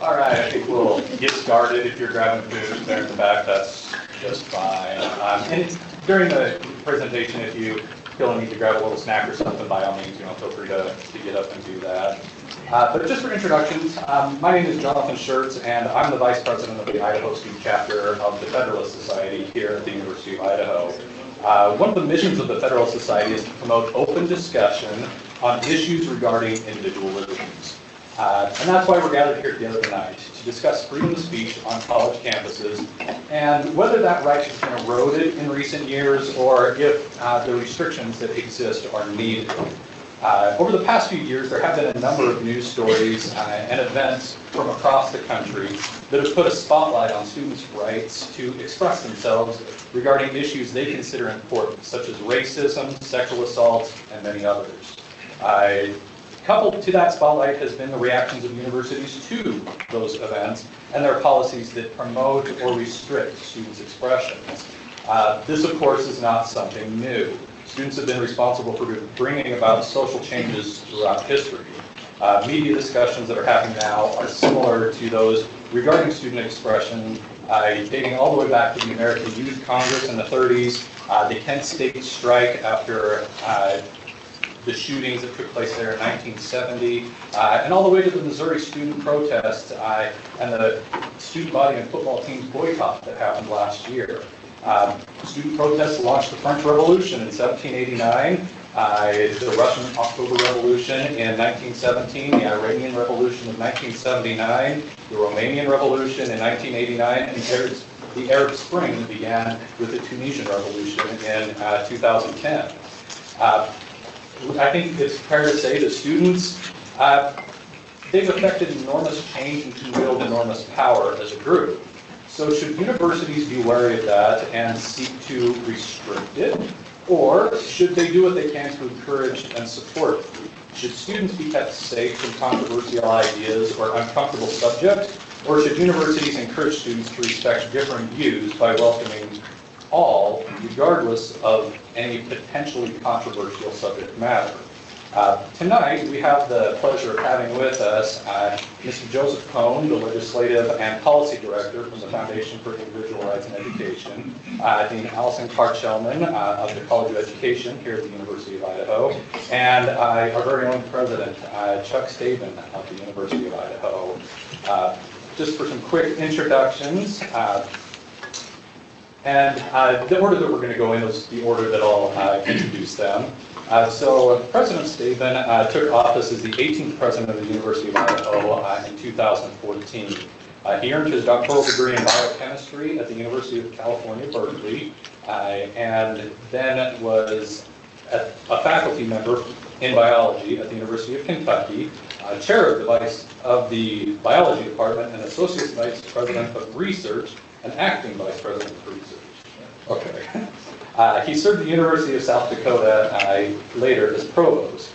All right, I think we'll get started. If you're grabbing food there in the back, that's just fine. And during the presentation, if you feel a need to grab a little snack or something, by all means, feel free to get up and do that. But just for introductions, my name is Jonathan Schertz, and I'm the Vice President of the Idaho Student Chapter of the Federalist Society here at the University of Idaho. One of the missions of the Federalist Society is to promote open discussion on issues regarding individualisms. And that's why we're gathered here together tonight, to discuss freedom of speech on college campuses and whether that right has been eroded in recent years or if the restrictions that exist are needed. Over the past few years, there have been a number of news stories and events from across the country that have put a spotlight on students' rights to express themselves regarding issues they consider important, such as racism, sexual assault, and many others. Coupled to that spotlight has been the reactions of universities to those events and their policies that promote or restrict students' expressions. This, of course, is not something new. Students have been responsible for bringing about social changes throughout history. Media discussions that are happening now are similar to those regarding student expression, dating all the way back to the American Youth Congress in the 30s, the Kent State strike after the shootings that took place there in 1970, and all the way to the Missouri student protests and the student body and football team's boycott that happened last year. Student protests launched the French Revolution in 1789, the Russian October Revolution in 1917, the Iranian Revolution of 1979, the Romanian Revolution in 1989, and the Arab Spring that began with the Tunisian Revolution in 2010. I think it's fair to say that students, they've affected enormous change and can wield enormous power as a group. So should universities be wary of that and seek to restrict it? Or should they do what they can to encourage and support it? Should students be kept safe from controversial ideas or uncomfortable subjects? Or should universities encourage students to respect different views by welcoming all, regardless of any potentially controversial subject matter? Tonight, we have the pleasure of having with us Mr. Joseph Cohn, the Legislative and Policy Director from the Foundation for Individual Rights and Education, Dean Allison Carr-Chellman of the College of Education here at the University of Idaho, and our very own President, Chuck Staben of the University of Idaho. Just for some quick introductions, and the order that we're going to go in is the order that I'll introduce them. So President Staben took office as the 18th president of the University of Idaho in 2014. He earned his doctoral degree in biochemistry at the University of California, Berkeley, and then was a faculty member in biology at the University of Kentucky, chair of the biology department, and associate vice president of research, and acting vice president of research. Okay. He served the University of South Dakota later as provost.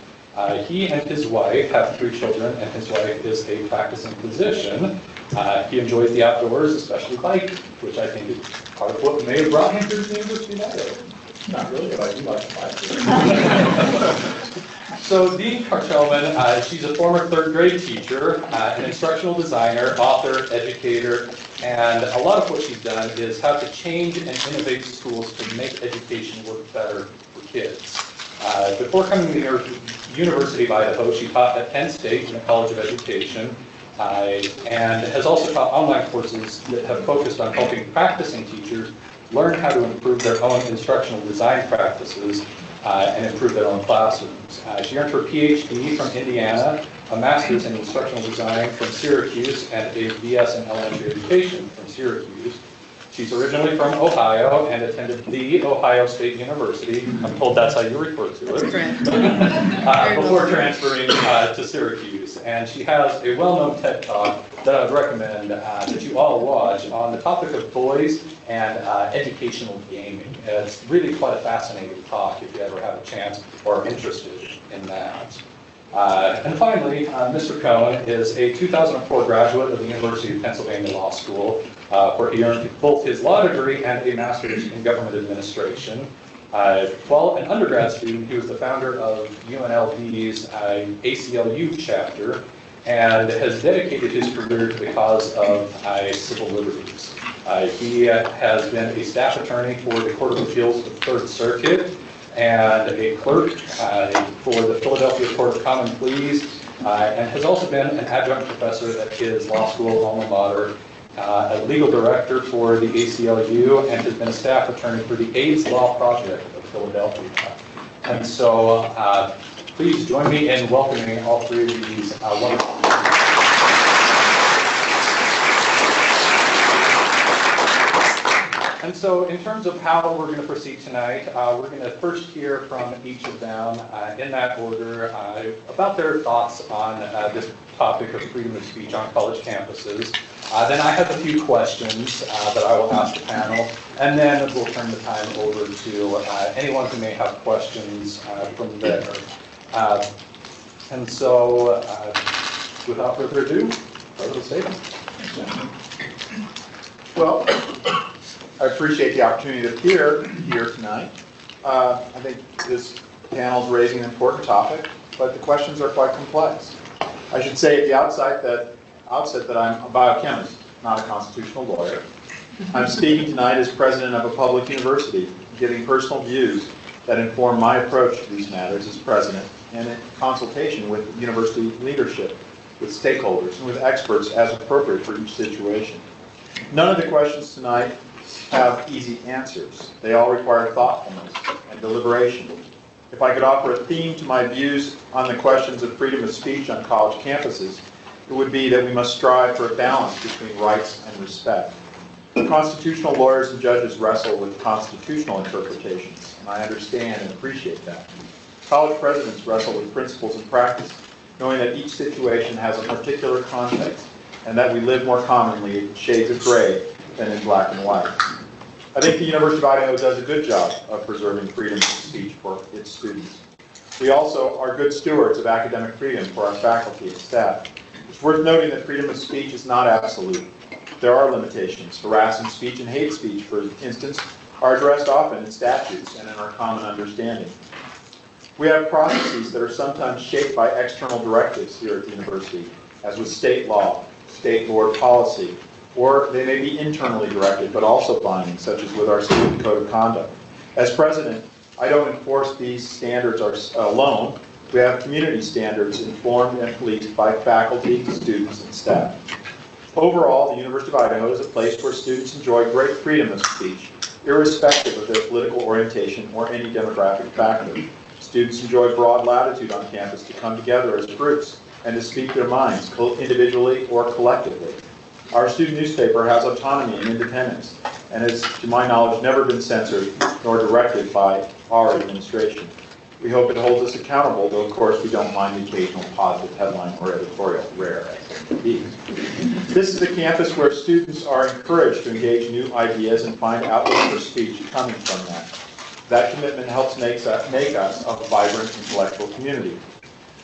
He and his wife have 3 children, and his wife is a practicing physician. He enjoys the outdoors, especially biking, which I think is part of what may have brought him to the University of Idaho. Not really, but I do like to bike. So Dean Carr-Chellman, she's a former 3rd grade teacher, an instructional designer, author, educator, and a lot of what she's done is how to change and innovate schools to make education work better for kids. Before coming to the University of Idaho, she taught at Penn State in the College of Education, and has also taught online courses that have focused on helping practicing teachers learn how to improve their own instructional design practices and improve their own classrooms. She earned her PhD from Indiana, a master's in instructional design from Syracuse, and a BS in elementary education from Syracuse. She's originally from Ohio and attended the Ohio State University. I'm told that's how you refer to it. Before transferring to Syracuse. And she has a well-known TED Talk that I would recommend that you all watch on the topic of toys and educational gaming. It's really quite a fascinating talk if you ever have a chance or are interested in that. And finally, Mr. Cohn is a 2004 graduate of the University of Pennsylvania Law School, where he earned both his law degree and a master's in government administration. While an undergrad student, he was the founder of UNLV's ACLU chapter and has dedicated his career to the cause of civil liberties. He has been a staff attorney for the Court of Appeals of the Third Circuit and a clerk for the Philadelphia Court of Common Pleas, and has also been an adjunct professor at his law school alma mater, a legal director for the ACLU, and has been a staff attorney for the AIDS Law Project of Philadelphia. And so please join me in welcoming all three of these wonderful people. And so in terms of how we're going to proceed tonight, we're going to first hear from each of them in that order about their thoughts on this topic of freedom of speech on college campuses. Then I have a few questions that I will ask the panel, and then we'll turn the time over to anyone who may have questions from there. And so without further ado, President Staben. Well, I appreciate the opportunity to appear here tonight. I think this panel is raising an important topic, but the questions are quite complex. I should say at the outset that I'm a biochemist, not a constitutional lawyer. I'm speaking tonight as president of a public university, giving personal views that inform my approach to these matters as president, and in consultation with university leadership, with stakeholders, and with experts as appropriate for each situation. None of the questions tonight have easy answers. They all require thoughtfulness and deliberation. If I could offer a theme to my views on the questions of freedom of speech on college campuses, it would be that we must strive for a balance between rights and respect. Constitutional lawyers and judges wrestle with constitutional interpretations, and I understand and appreciate that. College presidents wrestle with principles and practice, knowing that each situation has a particular context, and that we live more commonly in shades of gray than in black and white. I think the University of Idaho does a good job of preserving freedom of speech for its students. We also are good stewards of academic freedom for our faculty and staff. It's worth noting that freedom of speech is not absolute. There are limitations. Harassing speech and hate speech, for instance, are addressed often in statutes and in our common understanding. We have processes that are sometimes shaped by external directives here at the university, as with state law, state board policy, or they may be internally directed but also binding, such as with our student code of conduct. As president, I don't enforce these standards alone. We have community standards informed and policed by faculty, students, and staff. Overall, the University of Idaho is a place where students enjoy great freedom of speech, irrespective of their political orientation or any demographic factor. Students enjoy broad latitude on campus to come together as groups and to speak their minds, individually or collectively. Our student newspaper has autonomy and independence, and has, to my knowledge, never been censored nor directed by our administration. We hope it holds us accountable, though of course we don't mind the occasional positive headline or editorial, rare as it may be. This is a campus where students are encouraged to engage new ideas and find outlets for speech coming from that. That commitment helps make us a vibrant intellectual community.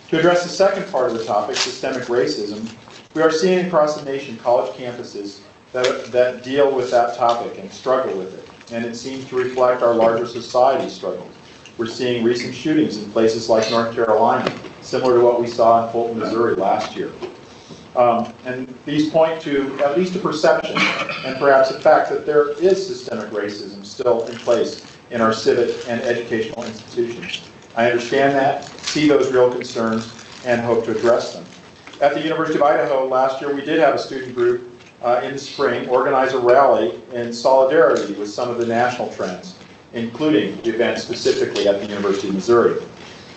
To address the second part of the topic, systemic racism, we are seeing across the nation college campuses that deal with that topic and struggle with it, and it seems to reflect our larger society's struggles. We're seeing recent shootings in places like North Carolina, similar to what we saw in Fulton, Missouri last year. And these point to at least a perception and perhaps a fact that there is systemic racism still in place in our civic and educational institutions. I understand that, see those real concerns, and hope to address them. At the University of Idaho last year, we did have a student group in the spring organize a rally in solidarity with some of the national trends, including the event specifically at the University of Missouri.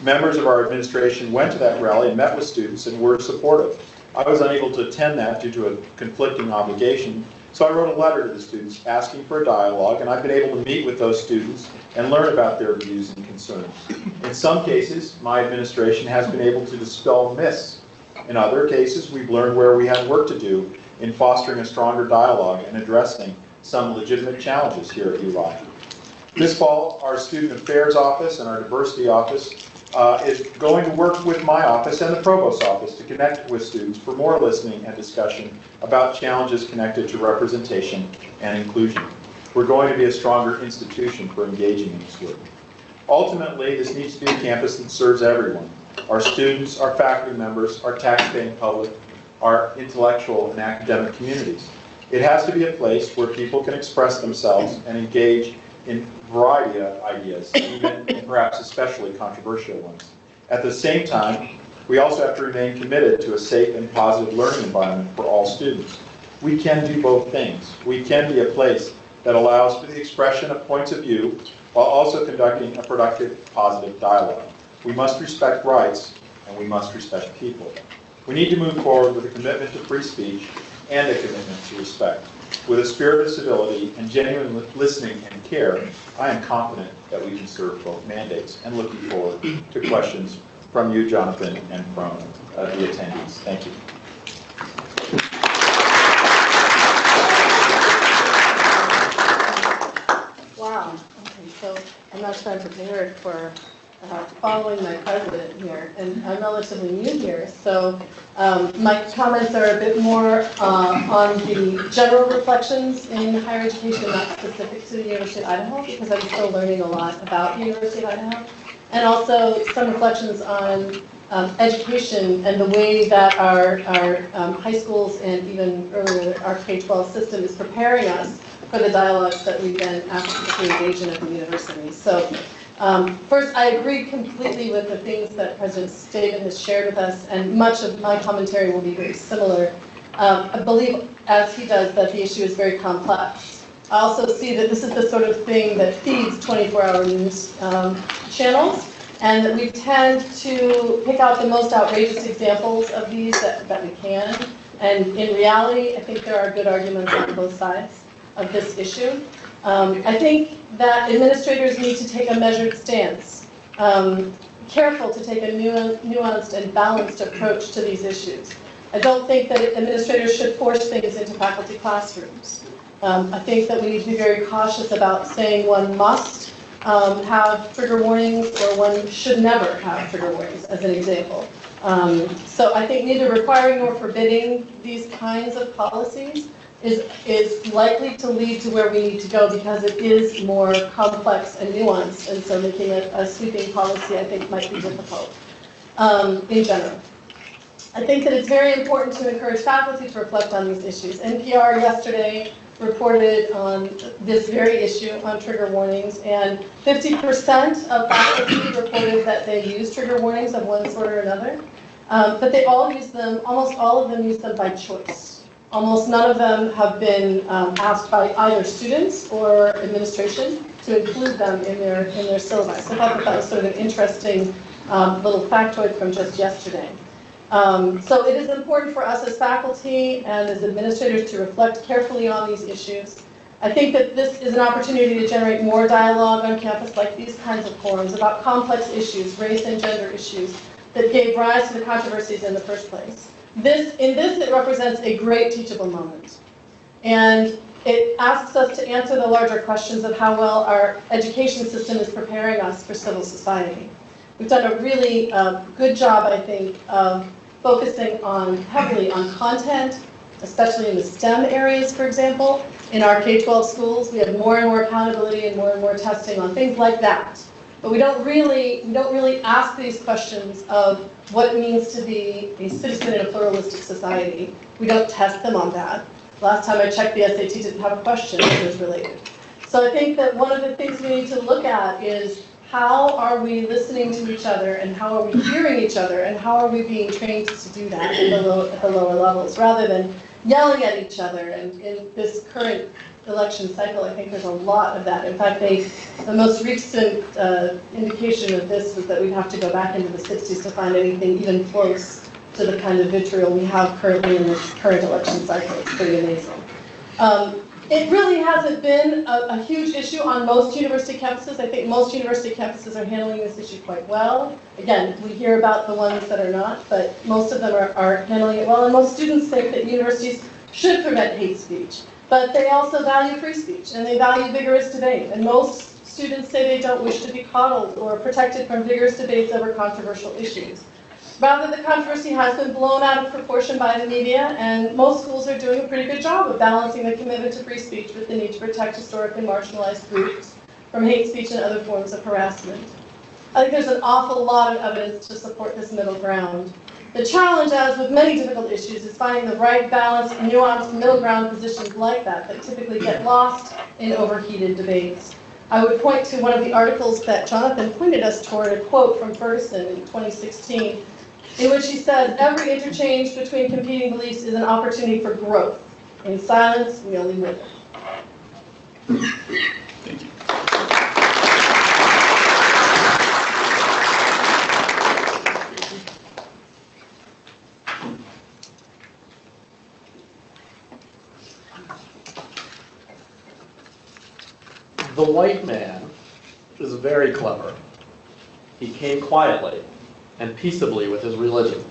Members of our administration went to that rally and met with students and were supportive. I was unable to attend that due to a conflicting obligation, so I wrote a letter to the students asking for a dialogue, and I've been able to meet with those students and learn about their views and concerns. In some cases, my administration has been able to dispel myths. In other cases, we've learned where we have work to do in fostering a stronger dialogue and addressing some legitimate challenges here at UI. This fall, our Student Affairs Office and our Diversity Office is going to work with my office and the Provost's office to connect with students for more listening and discussion about challenges connected to representation and inclusion. We're going to be a stronger institution for engaging in this work. Ultimately, this needs to be a campus that serves everyone. Our students, our faculty members, our taxpaying public, our intellectual and academic communities. It has to be a place where people can express themselves and engage in a variety of ideas, even and perhaps especially controversial ones. At the same time, we also have to remain committed to a safe and positive learning environment for all students. We can do both things. We can be a place that allows for the expression of points of view while also conducting a productive, positive dialogue. We must respect rights, and we must respect people. We need to move forward with a commitment to free speech and a commitment to respect. With a spirit of civility and genuine listening and care, I am confident that we can serve both mandates, and looking forward to questions from you, Jonathan, and from the attendees. Thank you. Wow. Okay, so I'm not sure I'm prepared for following my president here, and I'm relatively new here, so my comments are a bit more on the general reflections in higher education, not specific to the University of Idaho, because I'm still learning a lot about the University of Idaho, and also some reflections on education and the way that our high schools and even earlier our K-12 system is preparing us for the dialogues that we then ask to engage in at the university. So first, I agree completely with the things that President Staben has shared with us, and much of my commentary will be very similar. I believe, as he does, that the issue is very complex. I also see that this is the sort of thing that feeds 24-hour news channels, and that we tend to pick out the most outrageous examples of these that we can. And in reality, I think there are good arguments on both sides of this issue. I think that administrators need to take a measured stance, careful to take a nuanced and balanced approach to these issues. I don't think that administrators should force things into faculty classrooms. I think that we need to be very cautious about saying one must have trigger warnings or one should never have trigger warnings, as an example. So I think neither requiring nor forbidding these kinds of policies is likely to lead to where we need to go, because it is more complex and nuanced, and so making a sweeping policy, I think, might be difficult in general. I think that it's very important to encourage faculty to reflect on these issues. NPR yesterday reported on this very issue on trigger warnings, and 50% of faculty reported that they use trigger warnings of one sort or another, but they all use them, almost all of them use them by choice. Almost none of them have been asked by either students or administration to include them in their syllabi. So I thought that was sort of an interesting little factoid from just yesterday. So it is important for us as faculty and as administrators to reflect carefully on these issues. I think that this is an opportunity to generate more dialogue on campus, like these kinds of forums about complex issues, race and gender issues, that gave rise to the controversies in the first place. In this, it represents a great teachable moment. And it asks us to answer the larger questions of how well our education system is preparing us for civil society. We've done a really good job, I think, of focusing heavily on content, especially in the STEM areas, for example. In our K-12 schools, we have more and more accountability and more testing on things like that. But we don't really ask these questions of what it means to be a citizen in a pluralistic society. We don't test them on that. Last time I checked, the SAT didn't have a question that was related. So I think that one of the things we need to look at is how are we listening to each other, and how are we hearing each other, and how are we being trained to do that at the lower levels, rather than yelling at each other. And in this current election cycle, I think there's a lot of that. In fact, the most recent indication of this was that we'd have to go back into the 60s to find anything even close to the kind of vitriol we have currently in this current election cycle. It's pretty amazing. It really hasn't been a huge issue on most university campuses. I think most university campuses are handling this issue quite well. Again, we hear about the ones that are not, but most of them are handling it well. And most students think that universities should prevent hate speech. But they also value free speech, and they value vigorous debate. And most students say they don't wish to be coddled or protected from vigorous debates over controversial issues. Rather, the controversy has been blown out of proportion by the media, and most schools are doing a pretty good job of balancing the commitment to free speech with the need to protect historically marginalized groups from hate speech and other forms of harassment. I think there's an awful lot of evidence to support this middle ground. The challenge, as with many difficult issues, is finding the right balanced, nuanced middle ground positions like that typically get lost in overheated debates. I would point to one of the articles that Jonathan pointed us toward, a quote from Ferguson in 2016, in which he said, "Every interchange between competing beliefs is an opportunity for growth. In silence, we only wither." Thank you. The white man is very clever. He came quietly and peaceably with his religion.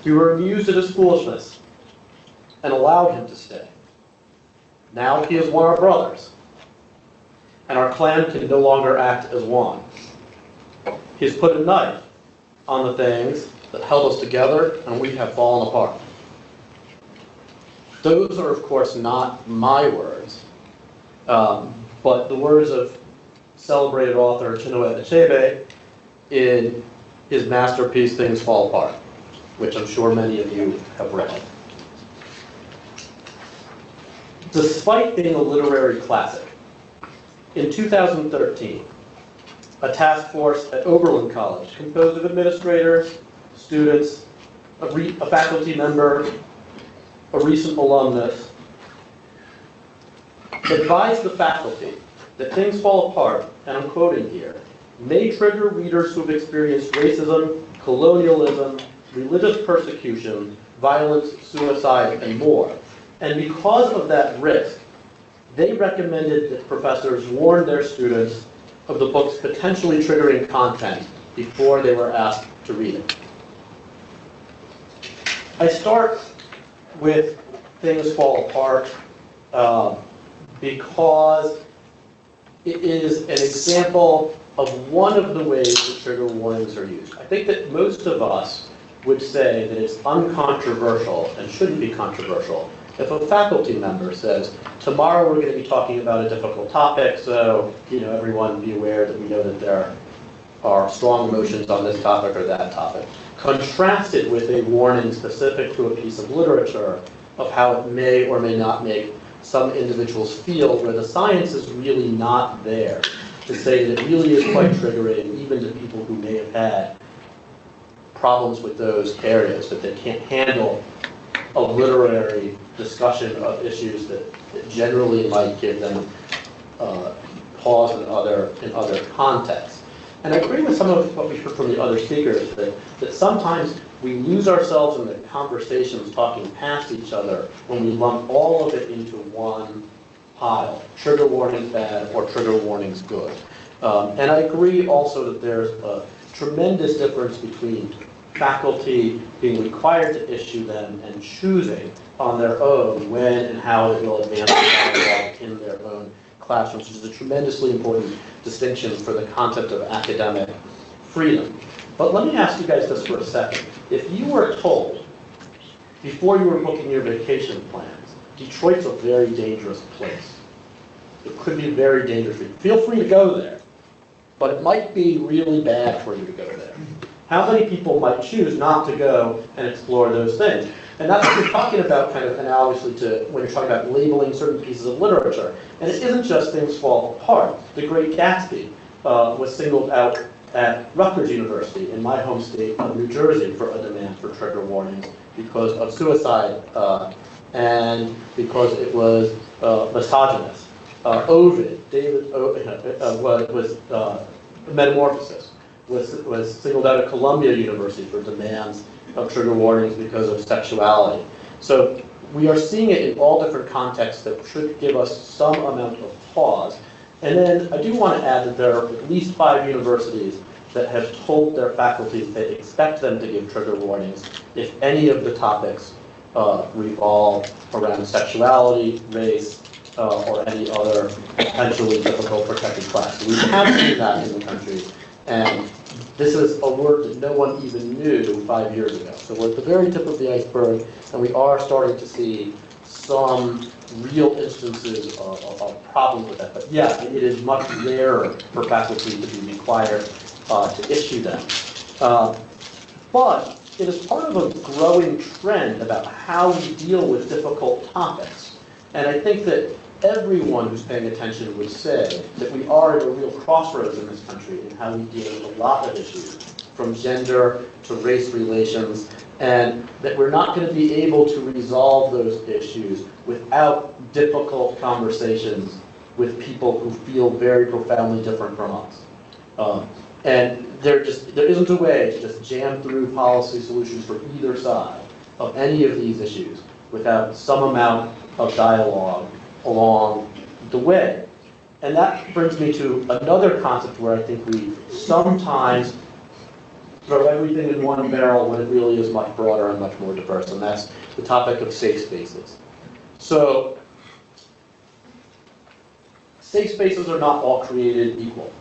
We were amused at his foolishness and allowed him to stay. Now he has won our brothers, and our clan can no longer act as one. He has put a knife on the things that held us together, and we have fallen apart. Those are, of course, not my words, but the words of celebrated author Chinua Achebe in his masterpiece, Things Fall Apart, which I'm sure many of you have read. Despite being a literary classic, in 2013, a task force at Oberlin College, composed of administrators, students, a faculty member, a recent alumnus, advised the faculty that Things Fall Apart, and I'm quoting here, may trigger readers who have experienced racism, colonialism, religious persecution, violence, suicide, and more. And because of that risk, they recommended that professors warn their students of the book's potentially triggering content before they were asked to read it. I start with Things Fall Apart because it is an example of one of the ways that trigger warnings are used. I think that most of us would say that it's uncontroversial and shouldn't be controversial if a faculty member says, tomorrow we're going to be talking about a difficult topic, so everyone be aware that we know that there are strong emotions on this topic or that topic. Contrast it with a warning specific to a piece of literature of how it may or may not make some individuals feel, where the science is really not there to say that it really is quite triggering, even to people who may have had problems with those areas, that they can't handle a literary discussion of issues that generally might give them pause in other contexts. And I agree with some of what we heard from the other speakers, that sometimes we lose ourselves in the conversations talking past each other when we lump all of it into one pile. Trigger warnings bad or trigger warnings good. And I agree also that there's a tremendous difference between faculty being required to issue them and choosing on their own when and how it will advance the dialogue in their own classrooms, which is a tremendously important distinction for the concept of academic freedom. But let me ask you guys this for a second. If you were told, before you were booking your vacation plans, Detroit's a very dangerous place. It could be very dangerous for you. Feel free to go there, but it might be really bad for you to go there. How many people might choose not to go and explore those things? And that's what you're talking about kind of analogously to when you're talking about labeling certain pieces of literature. And it isn't just Things Fall Apart. The Great Gatsby was singled out at Rutgers University in my home state of New Jersey for a demand for trigger warnings because of suicide and because it was misogynist. Ovid, David was Metamorphosis, was singled out at Columbia University for demands of trigger warnings because of sexuality. So we are seeing it in all different contexts that should give us some amount of pause. And then I do want to add that there are at least 5 universities that have told their faculty that they expect them to give trigger warnings if any of the topics revolve around sexuality, race, or any other potentially difficult protected class. So we have seen that in the country, and this is a word that no one even knew 5 years ago. So we're at the very tip of the iceberg, and we are starting to see some real instances of problems with that. But yeah, it is much rarer for faculty to be required to issue them. But it is part of a growing trend about how we deal with difficult topics. And I think that everyone who's paying attention would say that we are at a real crossroads in this country in how we deal with a lot of issues, from gender to race relations, and that we're not going to be able to resolve those issues without difficult conversations with people who feel very profoundly different from us. And there isn't a way to just jam through policy solutions for either side of any of these issues without some amount of dialogue along the way. And that brings me to another concept where I think we sometimes throw everything in one barrel when it really is much broader and much more diverse, and that's the topic of safe spaces. So, safe spaces are not all created equal,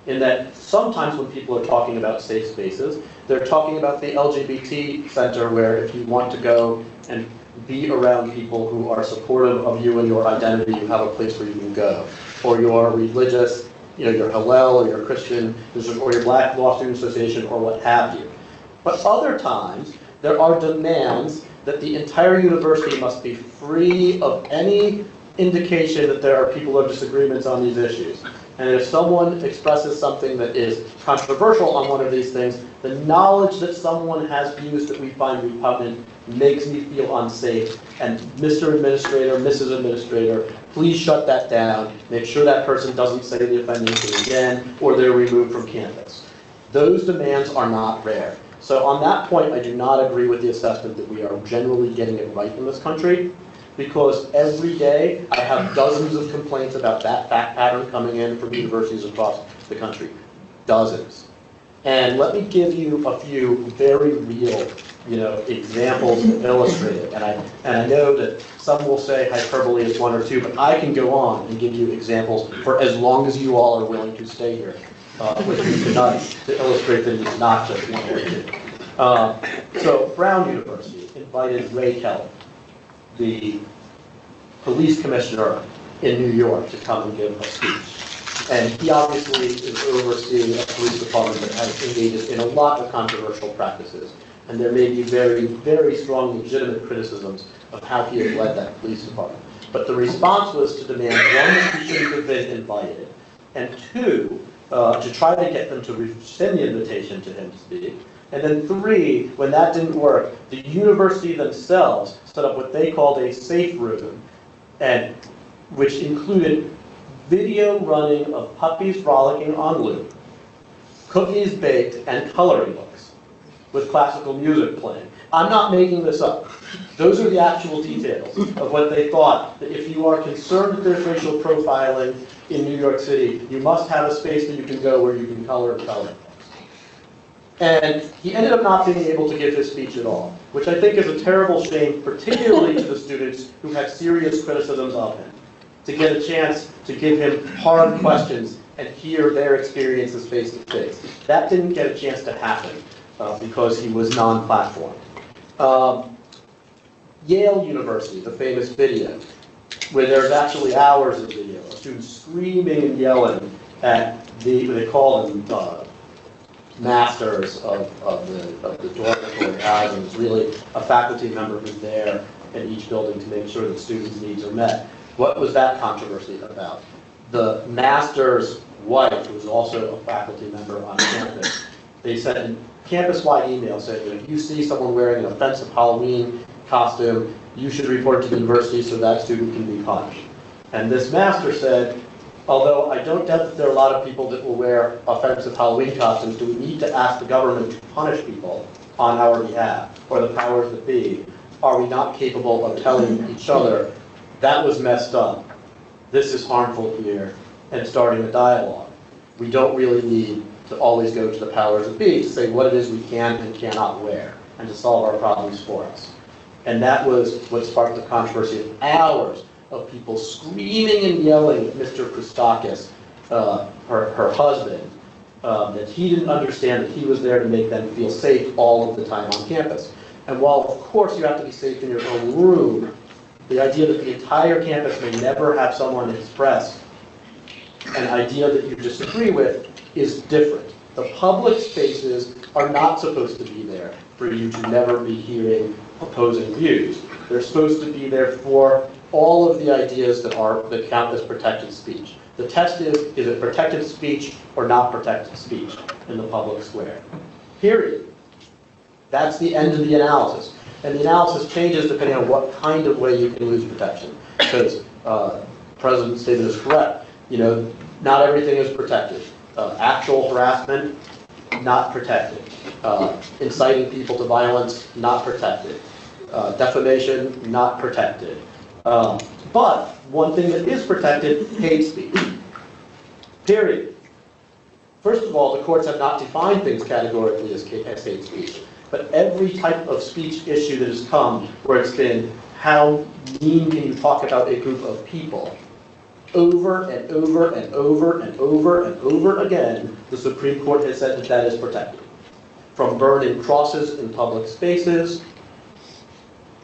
in that sometimes when people are talking about safe spaces, they're talking about the LGBT center where if you want to go and be around people who are supportive of you and your identity, you have a place where you can go. Or your religious, your Hillel or your Christian, or your Black Law Student Association or what have you. But other times, there are demands that the entire university must be free of any indication that there are people of disagreements on these issues. And if someone expresses something that is controversial on one of these things, the knowledge that someone has views that we find repugnant makes me feel unsafe. And Mr. Administrator, Mrs. Administrator, please shut that down. Make sure that person doesn't say the offending thing again, or they're removed from campus. Those demands are not rare. So on that point, I do not agree with the assessment that we are generally getting it right in this country, because every day I have dozens of complaints about that fact pattern coming in from universities across the country. Dozens. And let me give you a few very real, examples to illustrate it. And I know that some will say hyperbole is one or two, but I can go on and give you examples for as long as you all are willing to stay here with me tonight to illustrate that it's not just one or two. So Brown University invited Ray Kelly, the police commissioner in New York, to come and give a speech. And he obviously is overseeing a police department that has engaged in a lot of controversial practices. And there may be very, very strong legitimate criticisms of how he has led that police department. But the response was to demand, one, that he shouldn't have been invited, and two, to try to get them to rescind the invitation to him to speak. And then three, when that didn't work, the university themselves set up what they called a safe room, and which included video running of puppies frolicking on loop, cookies baked, and coloring books with classical music playing. I'm not making this up. Those are the actual details of what they thought, that if you are concerned that there's racial profiling in New York City, you must have a space that you can go where you can color coloring books. And he ended up not being able to give his speech at all, which I think is a terrible shame, particularly to the students who had serious criticisms of him, to get a chance to give him hard questions and hear their experiences face to face. That didn't get a chance to happen because he was non-platformed. Yale University, the famous video, where there's actually hours of video of students screaming and yelling at what they call them masters of the dormitory housing. It's really a faculty member who's there in each building to make sure that students' needs are met. What was that controversy about? The master's wife, who was also a faculty member on campus, they sent a campus-wide email saying that if you see someone wearing an offensive Halloween costume, you should report to the university so that student can be punished. And this master said, although I don't doubt that there are a lot of people that will wear offensive Halloween costumes, do we need to ask the government to punish people on our behalf, or the powers that be? Are we not capable of telling each other, that was messed up, this is harmful here, and starting a dialogue? We don't really need to always go to the powers that be to say what it is we can and cannot wear, and to solve our problems for us. And that was what sparked the controversy of hours of people screaming and yelling at Mr. Christakis, her husband, that he didn't understand that he was there to make them feel safe all of the time on campus. And while, of course, you have to be safe in your own room, The idea that the entire campus may never have someone express an idea that you disagree with is different. The public spaces are not supposed to be there for you to never be hearing opposing views. They're supposed to be there for all of the ideas that count as protected speech. The test is it protected speech or not protected speech in the public square? Period. That's the end of the analysis. And the analysis changes depending on what kind of way you can lose protection. Because President Staben is correct. Not everything is protected. Actual harassment, not protected. Inciting people to violence, not protected. Defamation, not protected. But one thing that is protected, hate speech. Period. First of all, the courts have not defined things categorically as hate speech. But every type of speech issue that has come where it's been, how mean can you talk about a group of people? Over and over and over and over and over again, the Supreme Court has said that that is protected. From burning crosses in public spaces,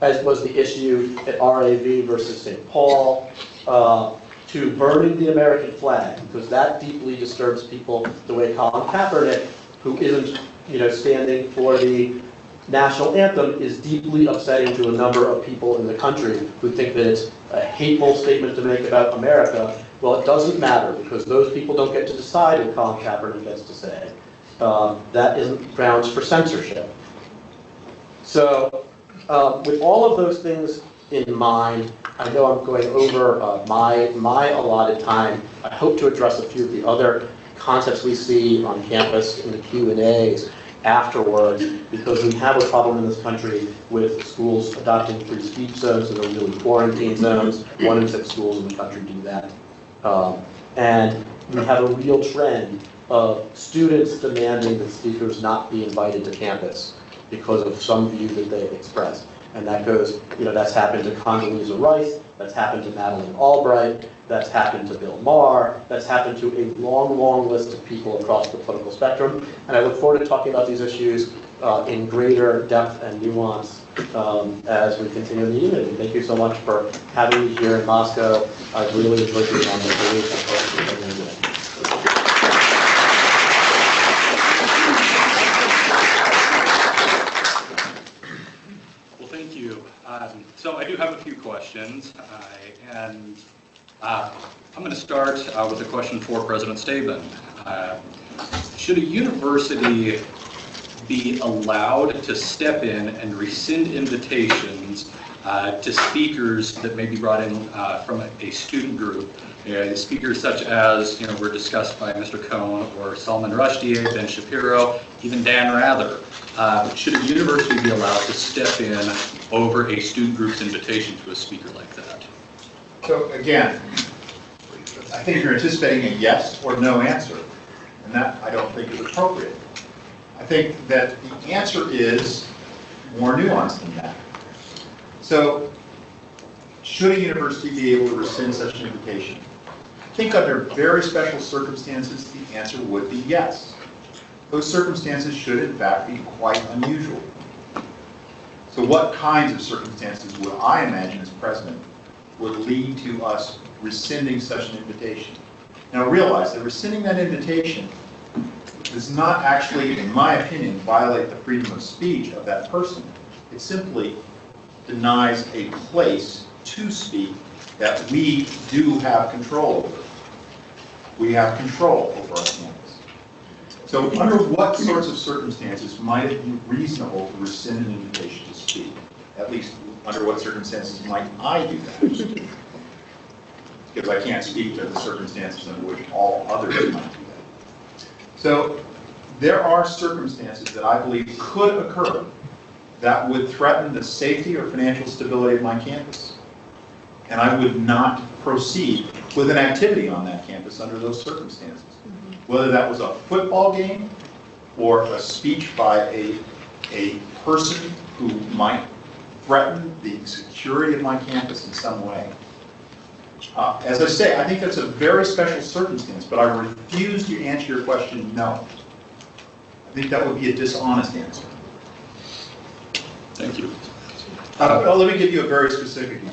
as was the issue at RAV versus St. Paul, to burning the American flag, because that deeply disturbs people the way Colin Kaepernick, who isn't standing for the national anthem, is deeply upsetting to a number of people in the country who think that it's a hateful statement to make about America. Well, it doesn't matter, because those people don't get to decide what Colin Kaepernick gets to say. That isn't grounds for censorship. So, with all of those things in mind, I know I'm going over my allotted time. I hope to address a few of the other concepts we see on campus in the Q&As afterwards, because we have a problem in this country with schools adopting free speech zones that are really quarantine zones. 1 in 6 schools in the country do that. And we have a real trend of students demanding that speakers not be invited to campus because of some view that they express. And that goes, that's happened to Condoleezza Rice, that's happened to Madeleine Albright, that's happened to Bill Maher, that's happened to a long, long list of people across the political spectrum. And I look forward to talking about these issues in greater depth and nuance as we continue the evening. Thank you so much for having me here in Moscow. I've really enjoyed being on the stage. So I do have a few questions, and I'm going to start with a question for President Staben. Should a university be allowed to step in and rescind invitations to speakers that may be brought in from a student group? Speakers such as, were discussed by Mr. Cohn or Salman Rushdie, Ben Shapiro, even Dan Rather. Should a university be allowed to step in over a student group's invitation to a speaker like that? So again, I think you're anticipating a yes or no answer, and that I don't think is appropriate. I think that the answer is more nuanced than that. So, should a university be able to rescind such an invitation? I think under very special circumstances, the answer would be yes. Those circumstances should in fact be quite unusual. So what kinds of circumstances would I imagine as president would lead to us rescinding such an invitation? Now realize that rescinding that invitation does not actually, in my opinion, violate the freedom of speech of that person. It simply denies a place to speak that we do have control over. We have control over our campus. So under what sorts of circumstances might it be reasonable to rescind an invitation to speak? At least under what circumstances might I do that? Because I can't speak to the circumstances under which all others might do that. So there are circumstances that I believe could occur that would threaten the safety or financial stability of my campus. And I would not proceed with an activity on that campus under those circumstances. Whether that was a football game or a speech by a person who might threaten the security of my campus in some way. As I say, I think that's a very special circumstance, but I refuse to answer your question no. I think that would be a dishonest answer. Thank you. Well, let me give you a very specific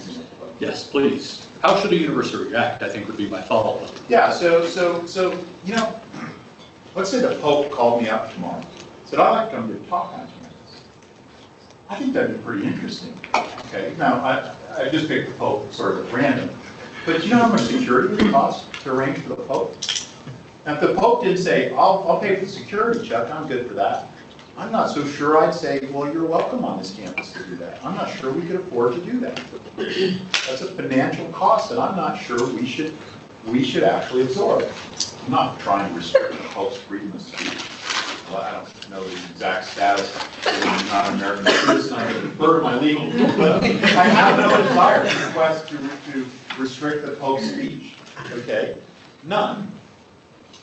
Yes, please. How should a university react, I think would be my follow-up. Yeah, so, let's say the Pope called me up tomorrow, said, I'd like to come to a talk on campus. I think that'd be pretty interesting. Okay, now, I just picked the Pope sort of at random, but you know how much security it would cost to arrange for the Pope? Now, if the Pope didn't say, I'll pay for the security, Chuck, I'm good for that, I'm not so sure I'd say, well, you're welcome on this campus to do that. I'm not sure we could afford to do that. That's a financial cost that I'm not sure we should actually absorb. I'm not trying to restrict the Pope's freedom of speech. Well, I don't know the exact status. I'm not an American citizen. I can defer to my legal. But I have no desire to request to restrict the Pope's speech. Okay? None.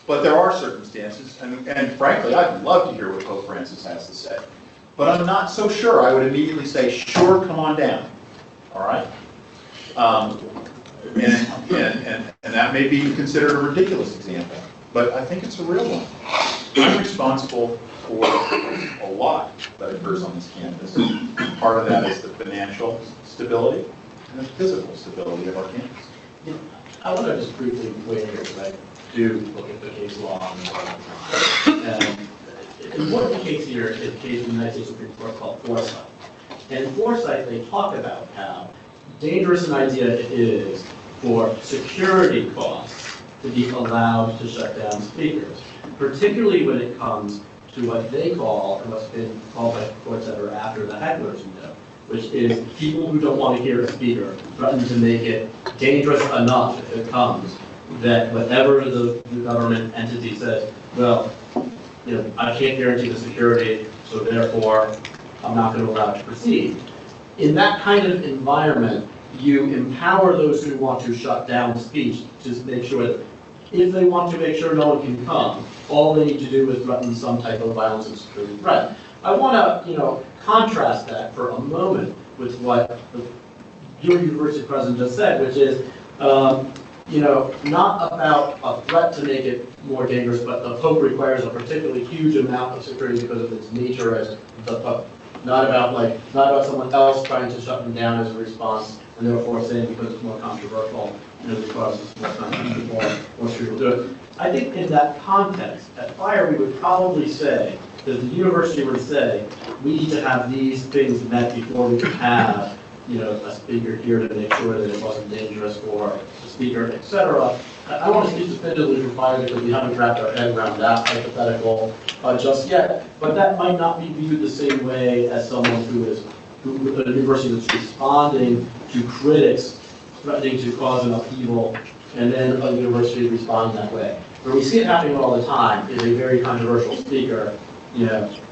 But there are circumstances, and frankly, I'd love to hear what Pope Francis has to say. But I'm not so sure I would immediately say, sure, come on down. All right? And that may be considered a ridiculous example, but I think it's a real one. I'm responsible for a lot that occurs on this campus. Part of that is the financial stability and the physical stability of our campus. I want to just briefly weigh in here, because I do look at the case law on this all the time. And an important case here is a case in the United States Supreme Court called Forsyth. And in Forsyth, they talk about how dangerous an idea it is for security costs to be allowed to shut down speakers, particularly when it comes to what they call, and what's been called by courts that are after the hecklers window, which is people who don't want to hear a speaker threaten to make it dangerous enough if it comes that whatever the government entity says, well, you know, I can't guarantee the security, so therefore I'm not going to allow it to proceed. In that kind of environment, you empower those who want to shut down speech to make sure that if they want to make sure no one can come, all they need to do is threaten some type of violence and security threat. I want to, contrast that for a moment with what your university president just said, which is, not about a threat to make it more dangerous, but the Pope requires a particularly huge amount of security because of its nature as the Pope. Not about someone else trying to shut them down as a response, and therefore saying because it's more controversial, it causes more people, more people do it. I think in that context, at F.I.R.E. we would probably say that the university would say we need to have these things met before we can have, a speaker here to make sure that it wasn't dangerous for the speaker, etc. I want to speak definitively for F.I.R.E. because we haven't wrapped our head around that hypothetical just yet. But that might not be viewed the same way as someone a university that's responding to critics threatening to cause an upheaval, and then a university responding that way. Where we see it happening all the time is a very controversial speaker,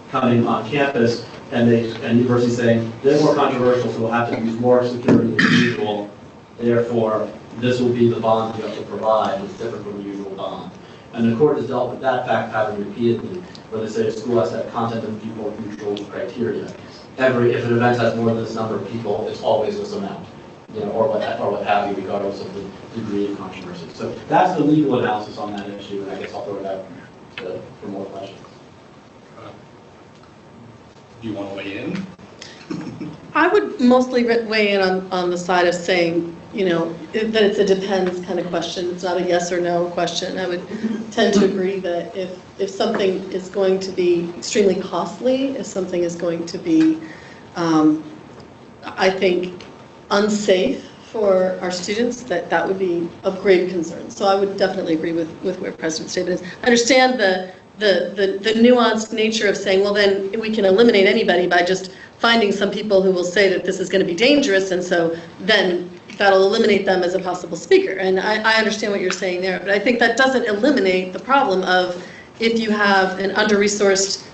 coming on campus, and universities saying they're more controversial, so we'll have to use more security than usual. Therefore, this will be the bond you have to provide. It's different from the usual bond. And the court has dealt with that fact pattern repeatedly, where they say a school has to have content and people neutral criteria. If an event has more than this number of people, it's always this amount, or what have you, regardless of the degree of controversy. So that's the legal analysis on that issue, and I guess I'll throw it out for more questions. Do you want to weigh in? I would mostly weigh in on the side of saying, that it's a depends kind of question. It's not a yes or no question. I would tend to agree that if something is going to be extremely costly, if something is going to be, I think, unsafe for our students, that would be of grave concern. So I would definitely agree with where President Staben is. I understand the nuanced nature of saying, well, then we can eliminate anybody by just finding some people who will say that this is going to be dangerous, and so then that'll eliminate them as a possible speaker. And I understand what you're saying there, but I think that doesn't eliminate the problem of if you have an under-resourced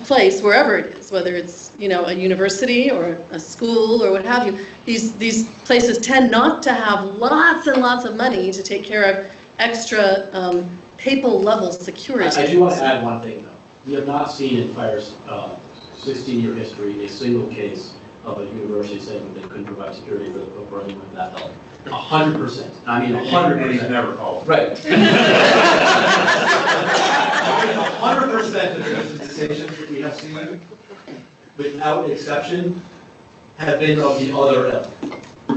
place, wherever it is, whether it's a university or a school or what have you, these places tend not to have lots and lots of money to take care of extra papal level security. I do want to add one thing though. We have not seen in F.I.R.E.'s 16-year history a single case of a university saying that they couldn't provide security for the Pope or anyone with that help. 100%. I mean 100%. He's never called. Right. 100% of the visitations that we have seen, without exception, have been of the other ilk.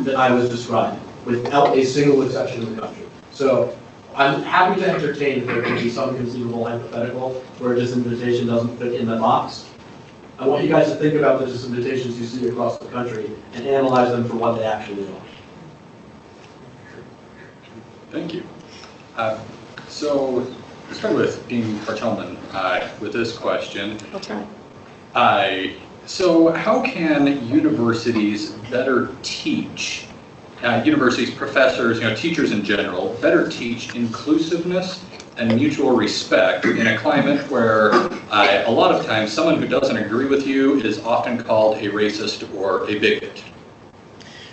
that I was describing, without a single exception in the country. So I'm happy to entertain if there could be some conceivable hypothetical where a disinvitation doesn't fit in the box. I want you guys to think about the disinvitations you see across the country and analyze them for what they actually are. Thank you. So let's start with Dean Carr-Chellman with this question. I'll try. So how can universities better teach, universities, professors, teachers in general, better teach inclusiveness and mutual respect in a climate where a lot of times someone who doesn't agree with you is often called a racist or a bigot?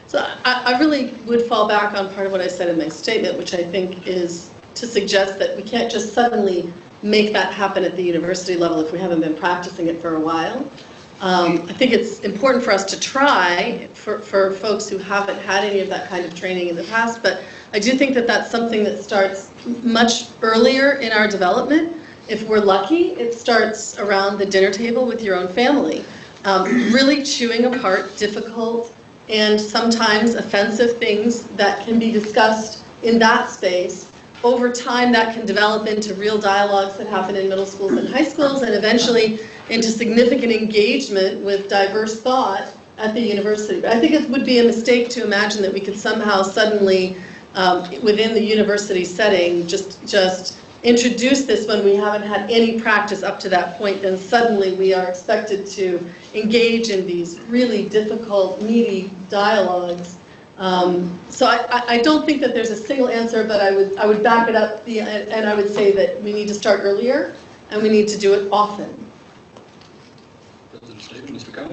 So I really would fall back on part of what I said in my statement, which I think is to suggest that we can't just suddenly make that happen at the university level if we haven't been practicing it for a while. I think it's important for us to try for folks who haven't had any of that kind of training in the past, but I do think that that's something that starts much earlier in our development. If we're lucky, it starts around the dinner table with your own family, really chewing apart difficult and sometimes offensive things that can be discussed in that space. Over time, that can develop into real dialogues that happen in middle schools and high schools, and eventually into significant engagement with diverse thought at the university. But I think it would be a mistake to imagine that we could somehow suddenly, within the university setting, just introduce this when we haven't had any practice up to that point. Then suddenly we are expected to engage in these really difficult, meaty dialogues. So I don't think that there's a single answer, but I would back it up and I would say that we need to start earlier and we need to do it often. President Staben, Mr. Cohn?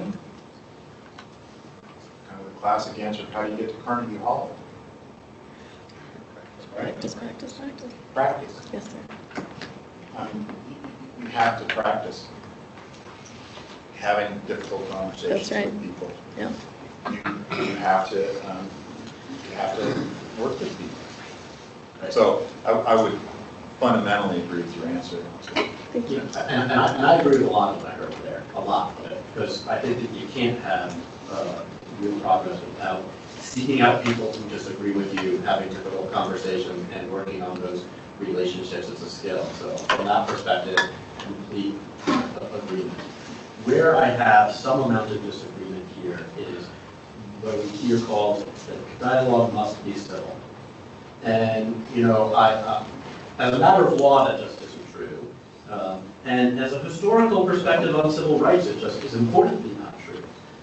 Kind of the classic answer, how do you get to Carnegie Hall? Practice, practice, practice. Practice. Yes, sir. I mean, you have to practice having difficult conversations That's right. with people. Yeah. You have to work with people. So I would fundamentally agree with your answer. Thank you. And I agree with a lot of what I heard there, a lot of it, because I think that you can't have real progress without seeking out people who disagree with you, having difficult conversations, and working on those relationships as a skill. So from that perspective, complete agreement. Where I have some amount of disagreement here is what we hear called that dialogue must be civil. And, as a matter of law, that just isn't true. And as a historical perspective on civil rights, it just is importantly not true.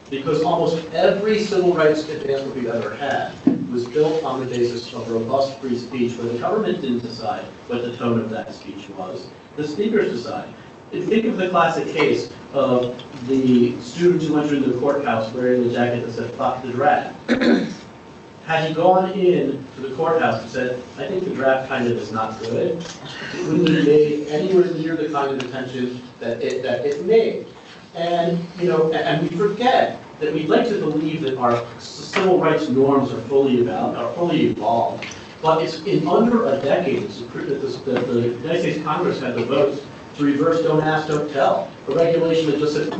Because almost every civil rights advancement we've ever had was built on the basis of robust free speech, where the government didn't decide what the tone of that speech was. The speakers decide. Think of the classic case of the student who went into the courthouse wearing the jacket that said, "Fuck the draft." Had he gone in to the courthouse and said, "I think the draft kind of is not good," it wouldn't have made anywhere near the kind of attention that it made. And, and we forget that we'd like to believe that our civil rights norms are fully evolved, but it's in under a decade that the United States Congress had the votes to reverse don't ask, don't tell. A regulation that just said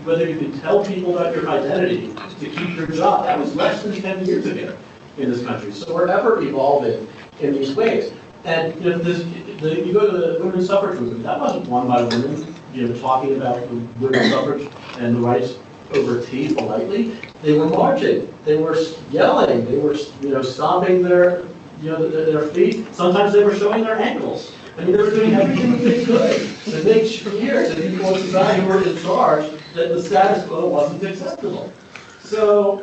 whether you can tell people about your identity to keep your job. That was less than 10 years ago in this country. So we're ever evolving in these ways. And you go to the women's suffrage movement, that wasn't won by women, talking about the women's suffrage and the rights over tea politely. They were marching, they were yelling, they were stomping their feet. Sometimes they were showing their ankles. I mean, they were doing everything that they could to make clear to people in society who were in charge that the status quo wasn't acceptable. So,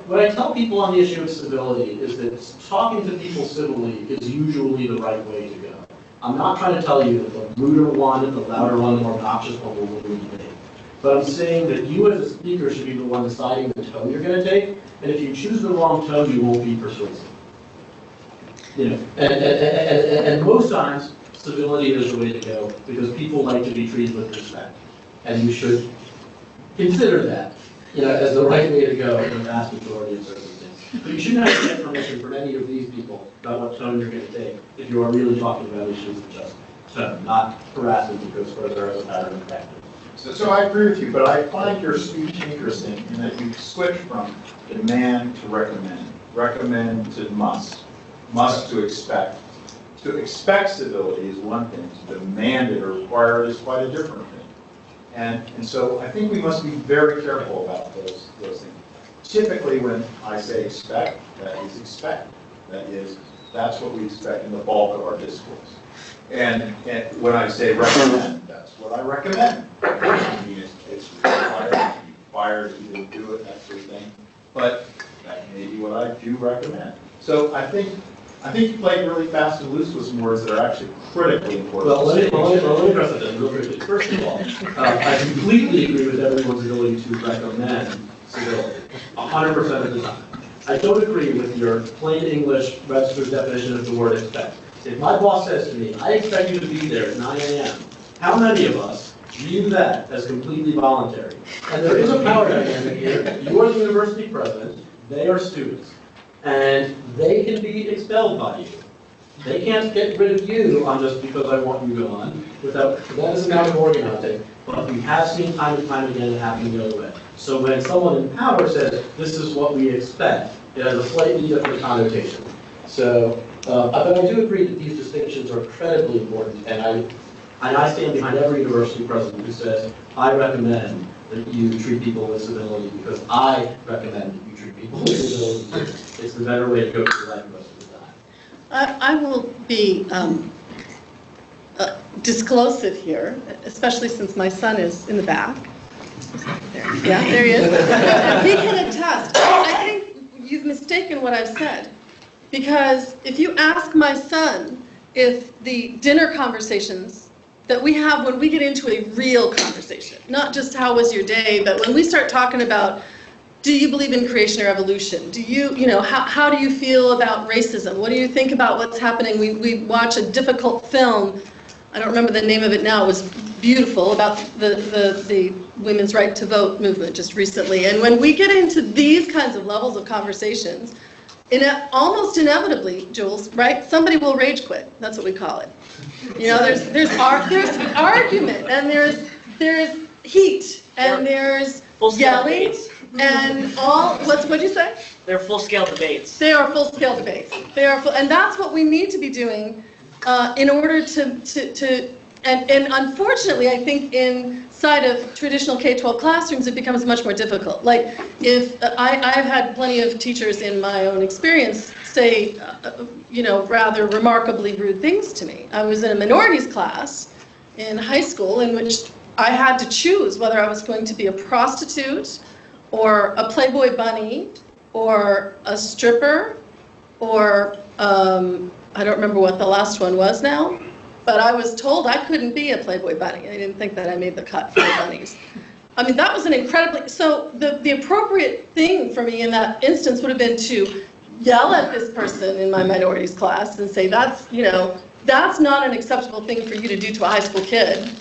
what I tell people on the issue of civility is that talking to people civilly is usually the right way to go. I'm not trying to tell you that the ruder one, the louder one, the more obnoxious one will win the debate. But I'm saying that you as a speaker should be the one deciding the tone you're going to take, and if you choose the wrong tone, you won't be persuasive. And most times, civility is the way to go, because people like to be treated with respect. And you should consider that, as the right way to go in the vast majority of circumstances. But you shouldn't have to get permission from any of these people about what tone you're going to take if you are really talking about issues of just tone, not harassment that goes further as a pattern of practice. So I agree with you, but I find your speech interesting in that you switch from demand to recommend, recommend to must, must to expect. To expect stability is one thing, to demand it or require it is quite a different thing. And so I think we must be very careful about those things. Typically when I say expect, that is expect. That is, that's what we expect in the bulk of our discourse. And when I say recommend, that's what I recommend. I mean, it's required to either do it, that sort of thing. But that may be what I do recommend. So I think you played really fast and loose with some words that are actually critically important. Well, let me address that then real quickly. First of all, I completely agree with everyone's ability to recommend stability, 100% of the time. I don't agree with your plain English registered definition of the word expect. If my boss says to me, I expect you to be there at 9 a.m., how many of us view that as completely voluntary? And there is a power dynamic here. You are the university president, they are students, and they can be expelled by you. They can't get rid of you on just because I want you gone. That is an act of organizing, but we have seen time and time again it happen the other way. So when someone in power says, this is what we expect, it has a slightly different connotation. So, but I do agree that these distinctions are incredibly important, and I stand behind every university president who says, I recommend that you treat people with civility because I recommend that you treat people with civility. It's the better way to go through life most of the time. I will be disclosive here, especially since my son is in the back. Yeah, there he is. He can attest. I think you've mistaken what I've said. Because if you ask my son if the dinner conversations that we have when we get into a real conversation, not just how was your day, but when we start talking about, do you believe in creation or evolution? Do you, how do you feel about racism? What do you think about what's happening? We watch a difficult film, I don't remember the name of it now, it was beautiful, about the women's right to vote movement just recently. And when we get into these kinds of levels of conversations, almost inevitably, Jules, right? Somebody will rage quit. That's what we call it. There's argument, and there's heat, and there's yelling, and all. What'd you say? They're full-scale debates. They are full-scale debates. And that's what we need to be doing in order to. And unfortunately, I think inside of traditional K-12 classrooms, it becomes much more difficult. Like, if I've had plenty of teachers in my own experience say, rather remarkably rude things to me. I was in a minorities class in high school in which I had to choose whether I was going to be a prostitute or a Playboy bunny or a stripper or I don't remember what the last one was now. But I was told I couldn't be a Playboy bunny. I didn't think that I made the cut for the bunnies. I mean, that was an incredibly, so the appropriate thing for me in that instance would have been to yell at this person in my minorities class and say, that's not an acceptable thing for you to do to a high school kid.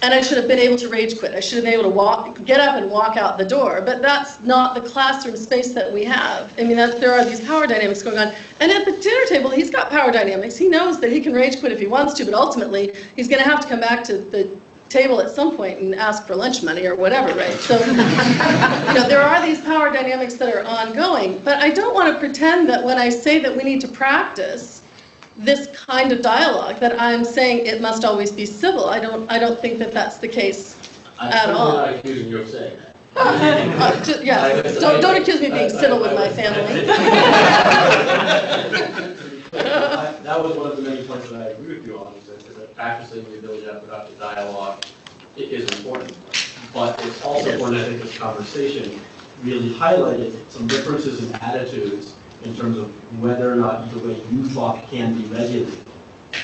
And I should have been able to rage quit. I should have been able to get up and walk out the door. But that's not the classroom space that we have. I mean, there are these power dynamics going on. And at the dinner table, he's got power dynamics. He knows that he can rage quit if he wants to, but ultimately, he's going to have to come back to the table at some point and ask for lunch money or whatever, right? So, there are these power dynamics that are ongoing. But I don't want to pretend that when I say that we need to practice this kind of dialogue, that I'm saying it must always be civil. I don't think that that's the case at all. I'm not accusing you of saying that. Don't accuse me of being civil with my family. That was one of the many points that I agree with you on, is that practicing the ability to have productive dialogue is important. But it's also important, I think, this conversation really highlighted some differences in attitudes in terms of whether or not the way you talk can be regulated.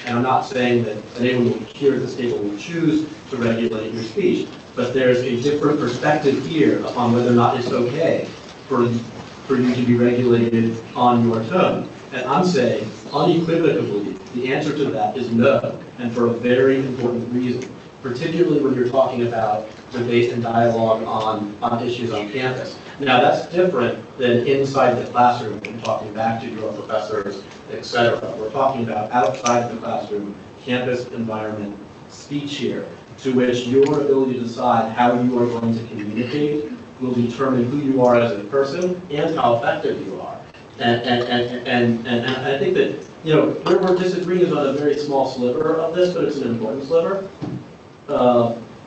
And I'm not saying that anyone here at this table will choose to regulate your speech, but there's a different perspective here upon whether or not it's okay for you to be regulated on your tone. And I'm saying, unequivocally, the answer to that is no, and for a very important reason, particularly when you're talking about debate and dialogue on issues on campus. Now, that's different than inside the classroom and talking back to your professors, etc. We're talking about outside the classroom, campus environment, speech here. to which your ability to decide how you are going to communicate will determine who you are as a person and how effective you are. And I think that, you know, where we're disagreeing is on a very small sliver of this, but it's an important sliver.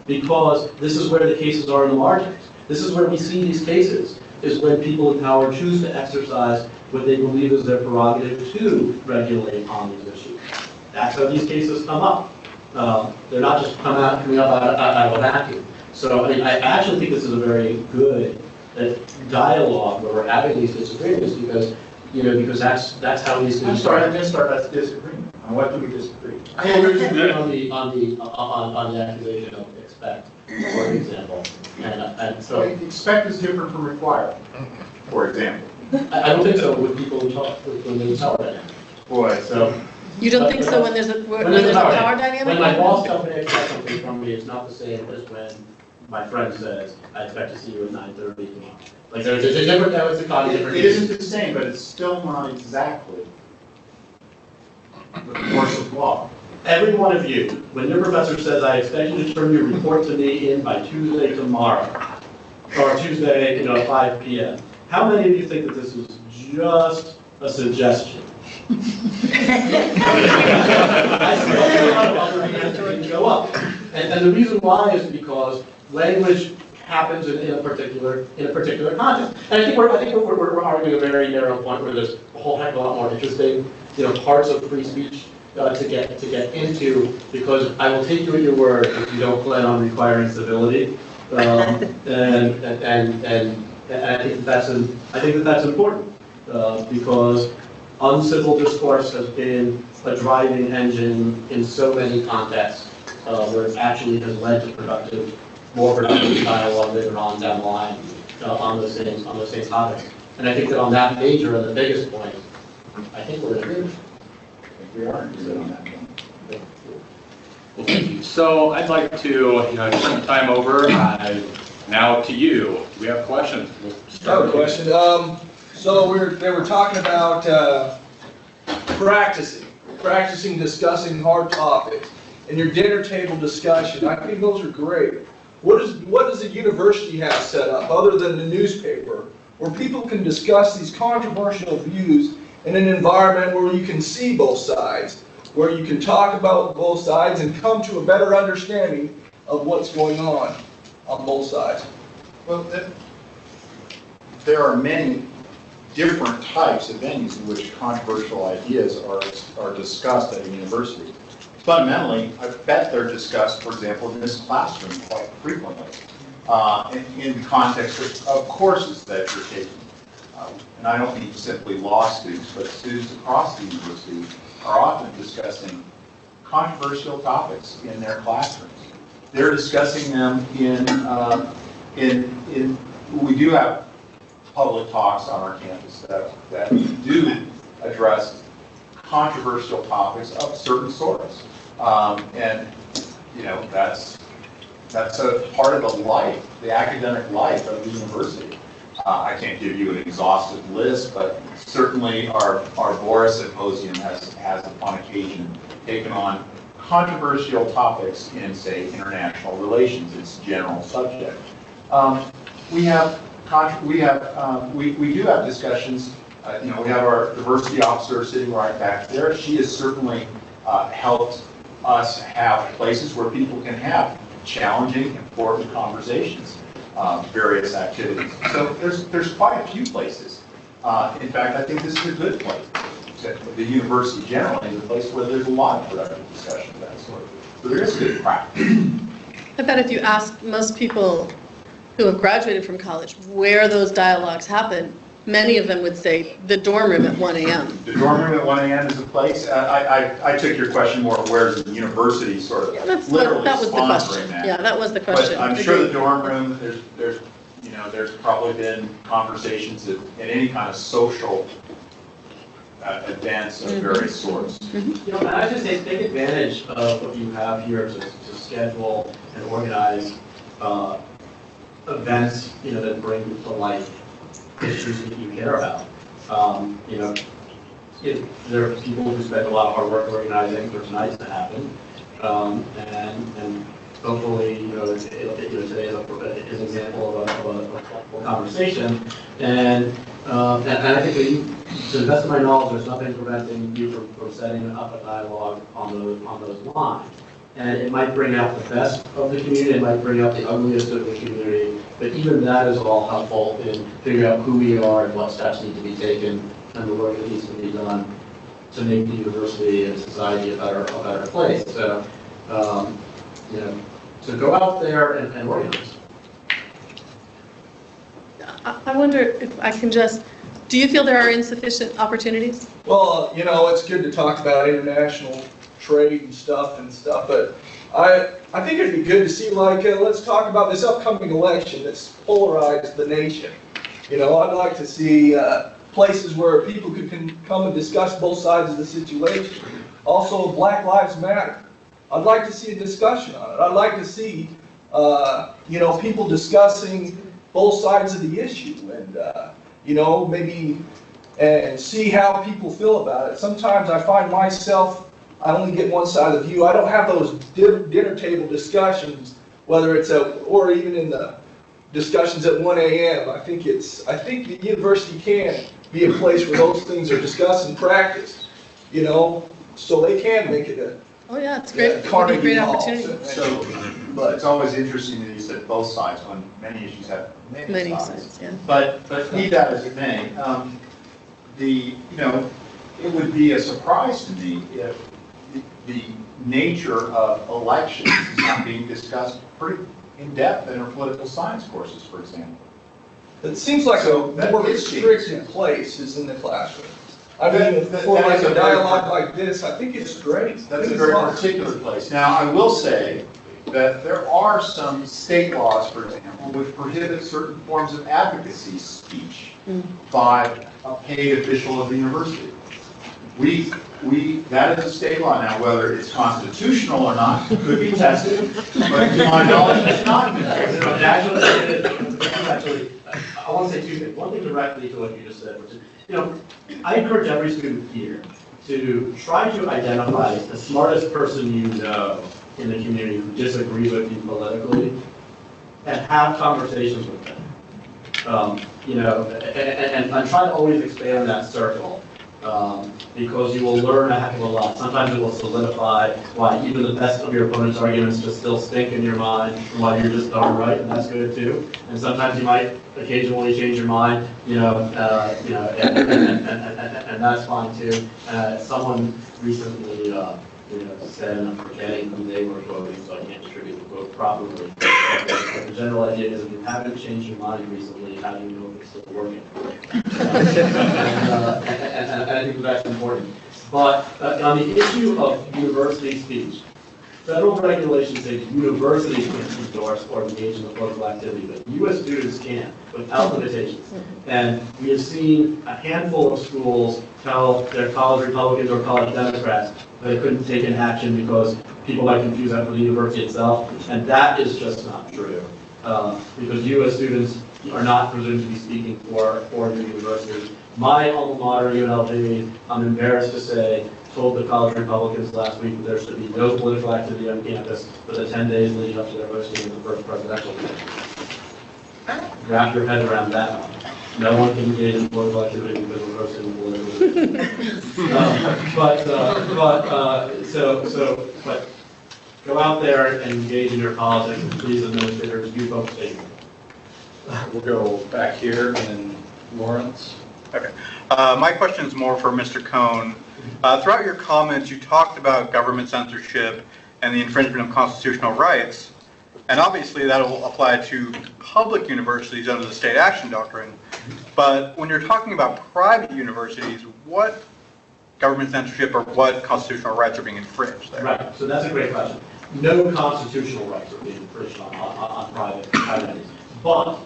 Because this is where the cases are in the margins. This is where we see these cases, is when people in power choose to exercise what they believe is their prerogative to regulate on these issues. That's how these cases come up. They're not just coming up out of a vacuum. So I mean, I actually think this is a very good dialogue where we're having these disagreements because, you know, because that's how these things. I'm sorry, I missed our disagreement. On what do we disagree? Well, we're disagreeing on the accusation of expect, for example, and so. Expect is different from require, for example. I don't think so with people who talk, when there's power dynamic. Boy, So. You don't think so when there's a power dynamic? When my boss tells me to expect something from me, it's not the same as when my friend says, I expect to see you at 9:30 tomorrow. Like there's a different, that was a different. it isn't the same, but it's still not exactly the course of law. Every one of you, when your professor says, I expect you to turn your report to me in by Tuesday tomorrow, or Tuesday, you know, 5 p.m., how many of you think that this is just a suggestion? I still a lot of other hands didn't go up. And the reason why is because language happens in a particular context. And I think we're arguing a very narrow point where there's a whole heck of a lot more interesting, you know, parts of free speech to get into, because I will take you at your word if you don't plan on requiring civility. And I think that's important because uncivil discourse has been a driving engine in so many contexts where it actually has led to more productive dialogue later on down the line on the same topics. And I think that on that major and the biggest point, I think we're in agreement. We are good on that one. Well, thank you. So I'd like to, you know, turn the time over now to you. Do we have questions? We'll I have a question. So they were talking about practicing discussing hard topics, and your dinner table discussion. I think those are great. What does a university have set up other than the newspaper, where people can discuss these controversial views in an environment where you can see both sides, where you can talk about both sides and come to a better understanding of what's going on both sides? Well, there are many different types of venues in which controversial ideas are discussed at a university. Fundamentally, I bet they're discussed, for example, in this classroom quite frequently, in the context of courses that you're taking. And I don't mean simply law students, but students across the university are often discussing controversial topics in their classrooms. They're discussing them we do have public talks on our campus that do address controversial topics of certain sorts. And, you know, that's a part of the academic life of the university. I can't give you an exhaustive list, but certainly our Boris Symposium has upon occasion taken on controversial topics in, say, international relations, its general subject. We do have discussions. You know, we have our diversity officer sitting right back there. She has certainly helped us have places where people can have challenging, important conversations, various activities. So there's quite a few places. In fact, I think this is a good place. The university generally is a place where there's a lot of productive discussion of that sort. So there is good practice. I bet if you ask most people who have graduated from college where those dialogues happen, many of them would say the dorm room at 1 a.m. The dorm room at 1 a.m. is a place. I took your question more where the university sort of literally that was the sponsoring question. that. Yeah, that was the question. But I'm sure the dorm room, there's probably been conversations in any kind of social events of various sorts. You know, I just say take advantage of what you have here to schedule and organize events, you know, that bring to light issues that you care about. You know, there are people who spend a lot of hard work organizing for tonight's to happen, and hopefully, today is an example of a conversation. And I think to the best of my knowledge, there's nothing preventing you from setting up a dialogue on those lines. And it might bring out the best of the community, it might bring out the ugliest of the community, but even that is all helpful in figuring out who we are and what steps need to be taken and the work that needs to be done to make the university and society a better place. So, so go out there and organize. I wonder if I can do you feel there are insufficient opportunities? Well, it's good to talk about international trade and stuff, but I think it'd be good to see, let's talk about this upcoming election that's polarized the nation. I'd like to see places where people can come and discuss both sides of the situation. Also, Black Lives Matter. I'd like to see a discussion on it. I'd like to see, people discussing both sides of the issue and, maybe and see how people feel about it. Sometimes I find myself, I only get one side of the view. I don't have those dinner table discussions, whether it's or even in the discussions at 1 a.m. I think the university can be a place where those things are discussed and practiced, so they can make it a Oh yeah, it's great. It'd be a Carnegie great Hall. opportunity. So, but it's always interesting that you said both sides on many issues have many sides. Yeah. But be that as it may, it would be a surprise to me if the nature of elections is not being discussed pretty in depth in our political science courses, for example. It seems like So a that more is restricted place is in the classroom. I That- mean, that- for that like is a a very dialogue part- like this, I think it's great. I That's think a it's very awesome. particular place. Now, I will say that there are some state laws, for example, which prohibit certain forms of advocacy speech by a paid official of the university. That is a state law. Now, whether it's constitutional or not could be tested, but to my knowledge, it's not been tested. Actually, I want to say two things. One thing directly to what you just said, which is, I encourage every student here to try to identify the smartest person you know in the community who disagrees with you politically and have conversations with them. And try to always expand that circle. Because you will learn a heck of a lot. Sometimes it will solidify why even the best of your opponent's arguments just still stink in your mind, and why you're just darn right, and that's good too. And sometimes you might occasionally change your mind, and that's fine too. Someone recently, said, and I'm forgetting who they were quoting, so I can't distribute the quote properly. But the general idea is if you haven't changed your mind recently, how do you know if it's still working? And I think that's important. But on the issue of university speech, federal regulations say that universities can't endorse or engage in the political activity, but U.S. students can, without limitations. And we have seen a handful of schools tell their college Republicans or college Democrats that they couldn't take an action because people might confuse that for the university itself, and that is just not true. Because U.S. students are not presumed to be speaking for the university. My alma mater, UNLV, I'm embarrassed to say, told the college Republicans last week that there should be no political activity on campus for the 10 days leading up to their hosting of the first presidential election. Wrap your head around that one. No one can engage in political activity because we're hosting the political but go out there and engage in your politics, and please, administrators, do focus statement. We'll go back here and then Lawrence. Okay. My question is more for Mr. Cohn. Throughout your comments, you talked about government censorship and the infringement of constitutional rights, and obviously that will apply to public universities under the state action doctrine. But when you're talking about private universities, what government censorship or what constitutional rights are being infringed there? Right, so that's a great question. No constitutional rights are being infringed on private entities. But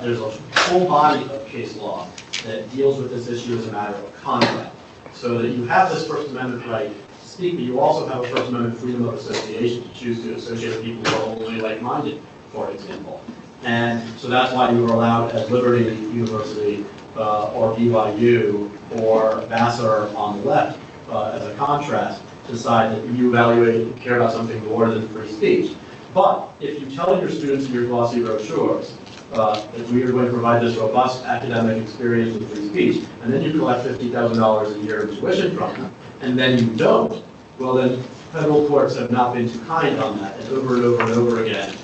there's a whole body of case law that deals with this issue as a matter of contract. So that you have this First Amendment right to speak, but you also have a First Amendment freedom of association to choose to associate with people who are only like-minded, for example. And so that's why you are allowed at Liberty University or BYU or Vassar on the left as a contrast to decide that you evaluate and care about something more than free speech. But if you tell your students in your glossy brochures that we are going to provide this robust academic experience with free speech, and then you collect $50,000 a year in tuition from them, and then you don't, well then federal courts have not been too kind on that, and over and over again,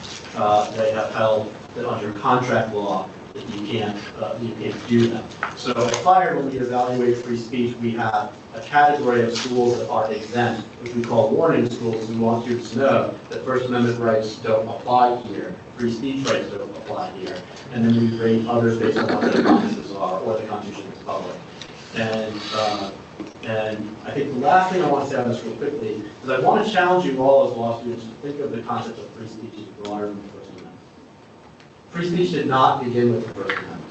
they have held that under contract law that you can't do that. So at F.I.R.E, when we evaluate free speech, we have a category of schools that are exempt, which we call warning schools. We want you to know that First Amendment rights don't apply here, free speech rights don't apply here, and then we rate others based on what their promises are or the Constitution is public. And I think the last thing I want to say on this real quickly is I want to challenge you all as law students to think of the concept of free speech as broader than the First Amendment. Free speech did not begin with the First Amendment.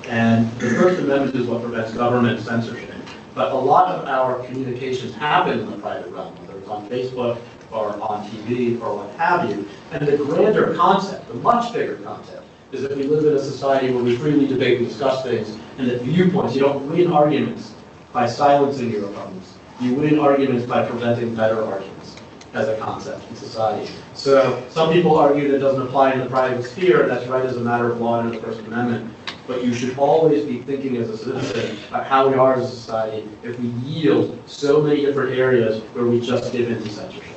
And the First Amendment is what prevents government censorship. But a lot of our communications happen in the private realm, whether it's on Facebook or on TV or what have you. And the grander concept, the much bigger concept, is that we live in a society where we freely debate and discuss things, and that viewpoints, you don't win arguments by silencing your opponents. You win arguments by preventing better arguments as a concept in society. So some people argue that it doesn't apply in the private sphere, and that's right as a matter of law under the First Amendment. But you should always be thinking as a citizen about how we are as a society if we yield so many different areas where we just give in to censorship.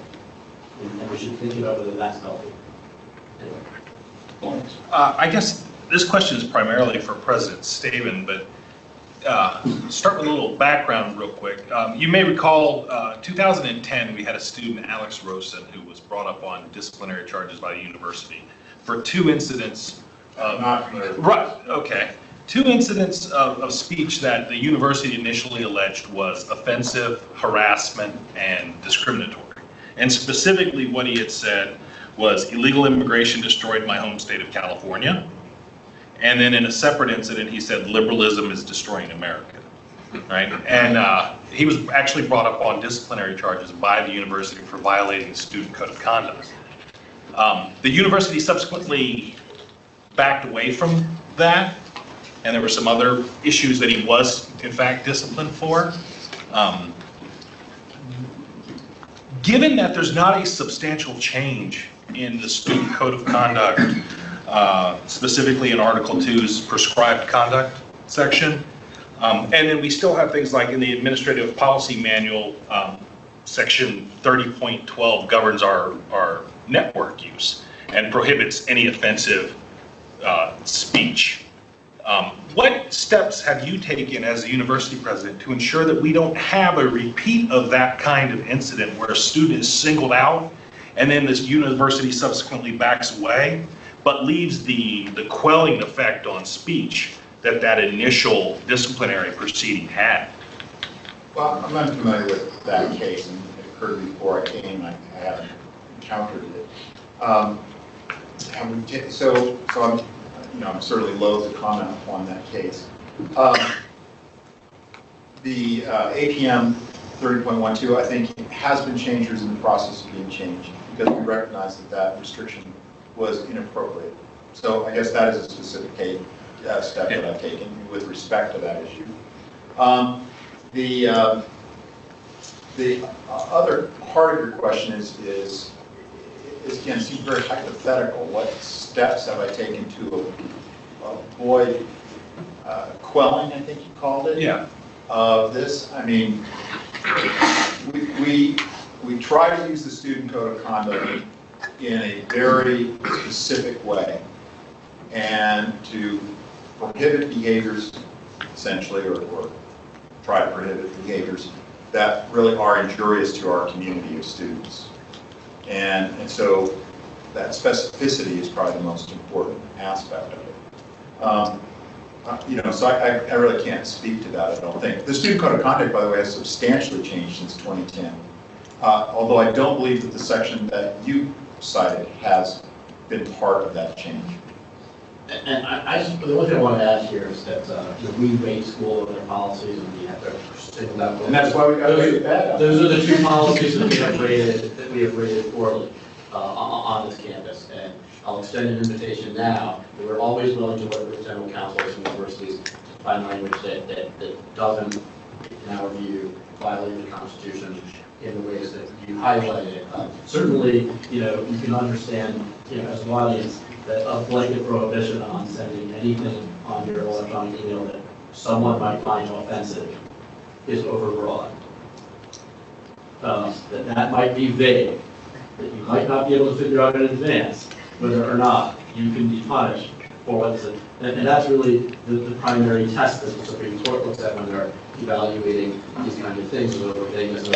And we should be thinking about whether that's healthy. Anyway. I guess this question is primarily for President Staben, but start with a little background real quick. You may recall 2010, we had a student, Alex Rosen, who was brought up on disciplinary charges by the university for 2 incidents. Right, okay. 2 incidents of speech that the university initially alleged was offensive, harassment, and discriminatory. And specifically what he had said was illegal immigration destroyed my home state of California. And then in a separate incident, he said liberalism is destroying America, right? And he was actually brought up on disciplinary charges by the university for violating the student code of conduct. The university subsequently backed away from that, and there were some other issues that he was, in fact, disciplined for. Given that there's not a substantial change in the student code of conduct, specifically in Article 2's prescribed conduct section, and then we still have things like in the Administrative Policy Manual, Section 30.12 governs our network use and prohibits any offensive speech. What steps have you taken as a university president to ensure that we don't have a repeat of that kind of incident where a student is singled out and then this university subsequently backs away, but leaves the quelling effect on speech that initial disciplinary proceeding had? Well, I'm unfamiliar with that case, and it occurred before I came. I haven't encountered it. I'm certainly loath to comment upon that case. The APM 30.12, I think, has been changed or is in the process of being changed because we recognize that restriction was inappropriate. So I guess that is a specific step that I've taken with respect to that issue. The other part of your question is again, seems very hypothetical. What steps have I taken to avoid quelling, I think you called it? Yeah. Of this? I mean, we try to use the student code of conduct in a very specific way and to prohibit behaviors, essentially, or try to prohibit behaviors that really are injurious to our community of students. And so that specificity is probably the most important aspect of it. So I really can't speak to that, I don't think. The student code of conduct, by the way, has substantially changed since 2010. Although I don't believe that the section that you cited has been part of that change. And the only thing I want to add here is that we rate school over their policies, and we have to stick that. And that's why we got to rate that. Those are the 2 policies that we have rated poorly on this campus. And I'll extend an invitation now. We're always willing to work with general counsels and universities to find language that doesn't, in our view, violate the Constitution in the ways that you highlighted. Certainly, you can understand, as an audience, that a blanket prohibition on sending anything on your electronic email that someone might find offensive is overbroad. That might be vague, that you might not be able to figure out in advance whether or not you can be punished for what's it. And that's really the primary test that the Supreme Court looks at when they're evaluating these kind of things, whether vagueness or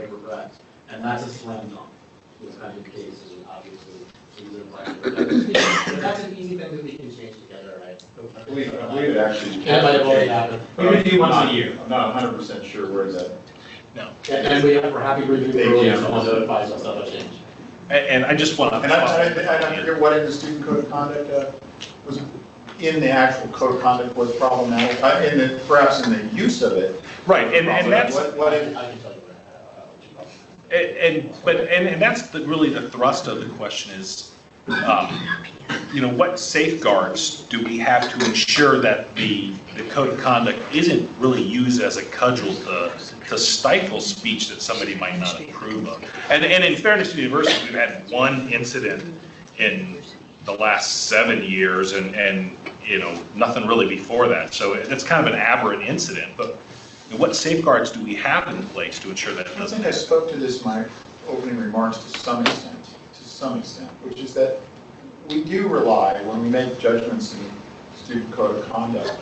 regrets. And that's a slam dunk. Those kind of cases, and obviously, but that's an easy thing that we can change together, right? I believe it actually. That might have already happened. Maybe once a year. I'm not 100% sure where that. No. And we're happy to review early if someone notifies us of a change. And I just want to. And I forget what in the student code of conduct was in the actual code of conduct was problematic, perhaps in the use of it. Right, and that's. What I can tell you And that's really the thrust of the question is, what safeguards do we have to ensure that the code of conduct isn't really used as a cudgel to stifle speech that somebody might not approve of? And in fairness to the university, we've had one incident in the last 7 years and nothing really before that. So it's kind of an aberrant incident, but what safeguards do we have in place to ensure that it I doesn't think I spoke to this in my opening remarks to some extent, which is that we do rely, when we make judgments in student code of conduct,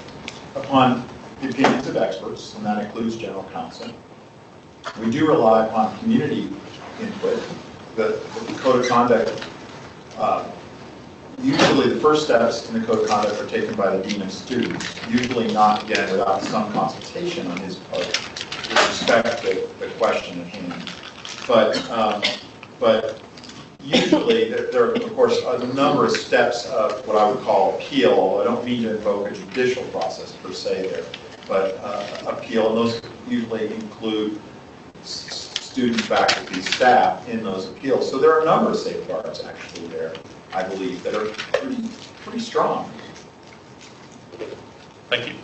upon the opinions of experts, and that includes general counsel. We do rely upon community input. The code of conduct, usually the first steps in the code of conduct are taken by the dean of students, usually not, again, without some consultation on his part with respect to the question at hand. But usually there are, of course, a number of steps of what I would call appeal. I don't mean to invoke a judicial process per se there, but appeal, and those usually include students, faculty, staff in those appeals. So there are a number of safeguards actually there, I believe, that are pretty strong. Thank you.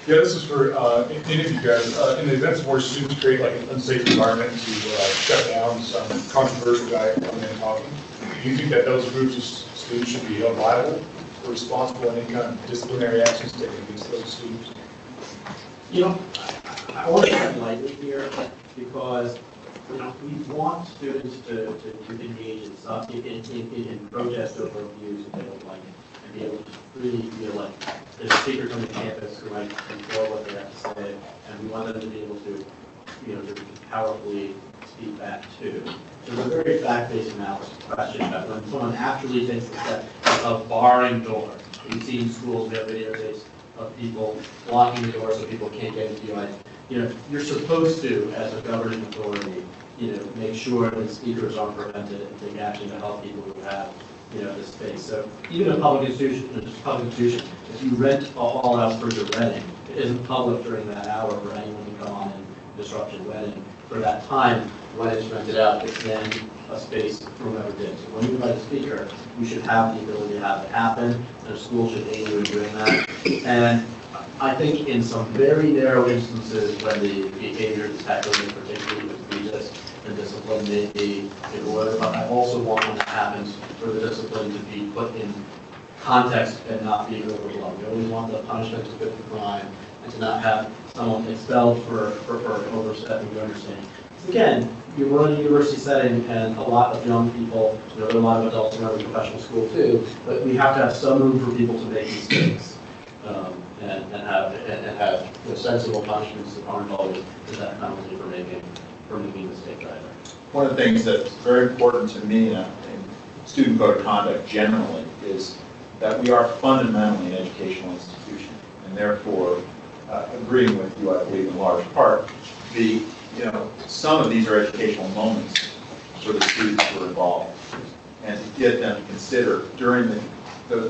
Yeah, this is for any of you guys. In the events where students create like an unsafe environment to shut down some controversial guy coming in and talking, do you think that those groups of students should be held liable or responsible in any kind of disciplinary actions taken against those students? I want to tread lightly here because we want students to engage in stuff, in protest over views that they don't like, and be able to really feel like there's speakers on the campus who might control what they have to say, and we want them to be able to, to powerfully speak back too. There's a very fact-based analysis question about when someone actually takes the step of barring doors. We've seen schools, we have videotapes of people blocking the door so people can't get into your you're supposed to, as a governing authority, make sure that speakers aren't prevented and take action to help people who have, this space. So even a public institution, if you rent a hall out for your wedding, it isn't public during that hour for anyone to come on and disrupt your wedding. For that time, when it's rented out, it's then a space for whoever did. So when you invite a speaker, you should have the ability to have it happen, and a school should aid you in doing that. And I think in some very narrow instances when the behavior is tackling particularly egregious, the discipline may be in order, but I also want when it happens for the discipline to be put in context and not be overblown. We always want the punishment to fit the crime and to not have someone expelled for overstepping your understanding. Again, you run a university setting and a lot of young people, there are a lot of adults in our professional school too, but we have to have some room for people to make mistakes and have sensible punishments that aren't always that penalty for making mistakes either. One of the things that's very important to me in student code of conduct generally is that we are fundamentally an educational institution, and therefore, agreeing with you, I believe, in large part, some of these are educational moments for the students who are involved, and to get them to consider during the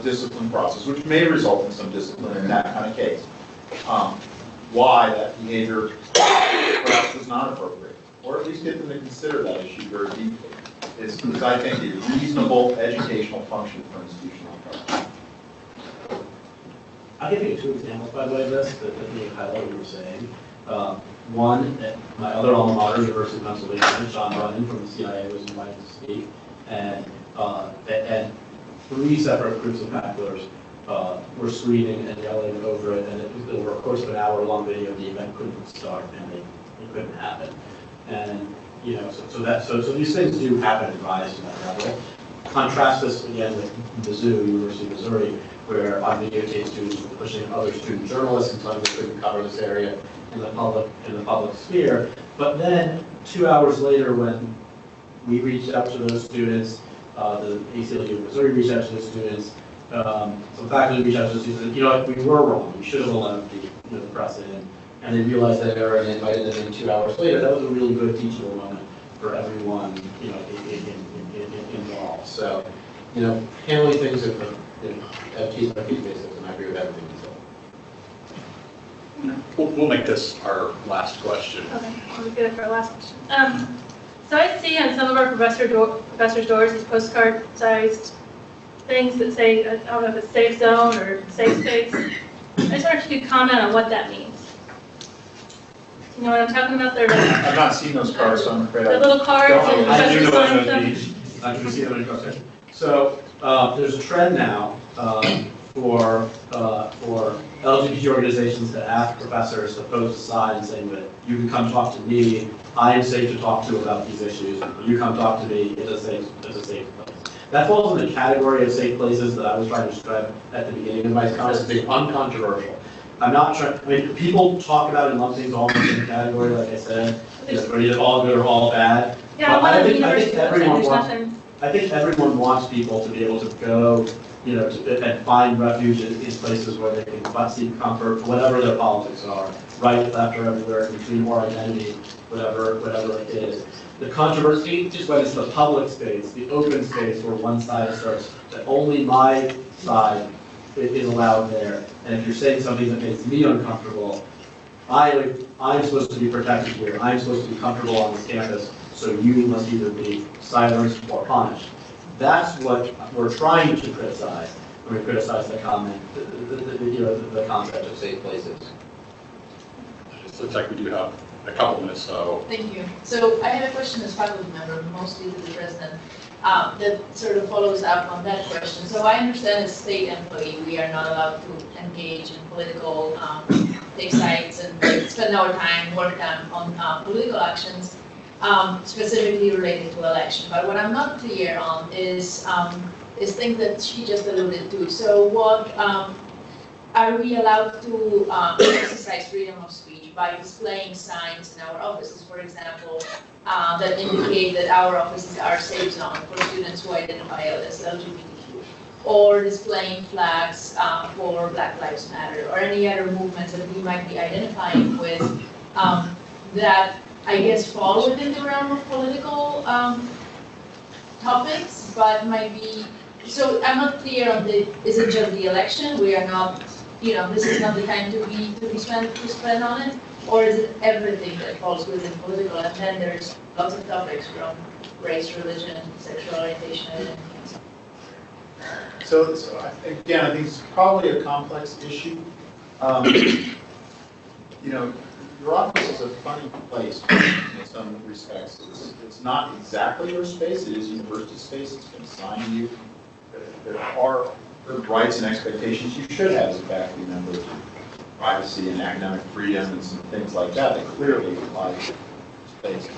discipline process, which may result in some discipline in that kind of case, why that behavior perhaps was not appropriate, or at least get them to consider that issue very deeply. Is I think, a reasonable educational function for an institution like ours. I can think of two examples, by the way, of this that really highlight what you were saying. One, at my other alma mater, University of Pennsylvania, John Brennan from the CIA was invited to speak, and 3 separate groups of hecklers were screaming and yelling over it, and it was over a course of an hour-long video. The event couldn't start, and it couldn't happen. And you know, so these things do happen and rise to that level. Contrast this again with Mizzou, University of Missouri, where on videotape students were pushing other student journalists and telling them they couldn't cover this area in the public sphere. But then 2 hours later, when we reached out to those students, the ACLU of Missouri reached out to the students, some faculty reached out to the students, and, you know what, we were wrong. We should have allowed the press in. And they realized that error and invited them in 2 hours later. That was a really good teachable moment for everyone, you know, involved. So, you know, handling things at FT's basis, and I agree with everything you said. We'll make this our last question. Okay, we'll get it for our last question. So I see on some of our professors' doors these postcard-sized things that say, I don't know if it's safe zone or safe space. I just wonder if you could comment on what that means. You know what I'm talking about? They're I've not seen those cards, so I'm afraid the little cards and I do professors know sign what them. I can see them in cross. So there's a trend now for LGBT organizations to ask professors to post a sign saying that you can come talk to me. I am safe to talk to about these issues. You come talk to me. It's a safe place. That falls in the category of safe places that I was trying to describe at the beginning of my comments as being uncontroversial. I'm not trying. I mean, people talk about and lump things all in the same category, like I said. It's either all good or all bad. Yeah, But I think everyone wants people to be able to go, you know, and find refuge in places where they can seek comfort, whatever their politics are, right, left, or everywhere, between or identity, whatever it is. The controversy is when it's the public space, the open space, where one side asserts that only my side is allowed there. And if you're saying something that makes me uncomfortable, I'm supposed to be protected here. I'm supposed to be comfortable on this campus, so you must either be silenced or punished. That's what we're trying to criticize when we criticize the comment, the concept of safe places. It looks like we do have a couple minutes, so. Thank you. So I have a question as faculty member, mostly to the president, that sort of follows up on that question. So I understand as state employee, we are not allowed to engage in political, take sides and spend our time, work on political actions, specifically related to election. But what I'm not clear on is things that she just alluded to. So what are we allowed to exercise freedom of speech by displaying signs in our offices, for example, that indicate that our offices are safe zone for students who identify as LGBTQ, or displaying flags for Black Lives Matter, or any other movements that we might be identifying with that I guess fall within the realm of political topics, but might be, so I'm not clear on is it just the election? We are not, you know, this is not the time to spend on it, or is it everything that falls within political? And then there's lots of topics from race, religion, sexual orientation, and anything else. So again, I think it's probably a complex issue. You know, your office is a funny place in some respects. It's not exactly your space. It is university space. It's been assigned to you. There are rights and expectations you should have as a faculty member, privacy and academic freedom and some things like that that clearly apply to space.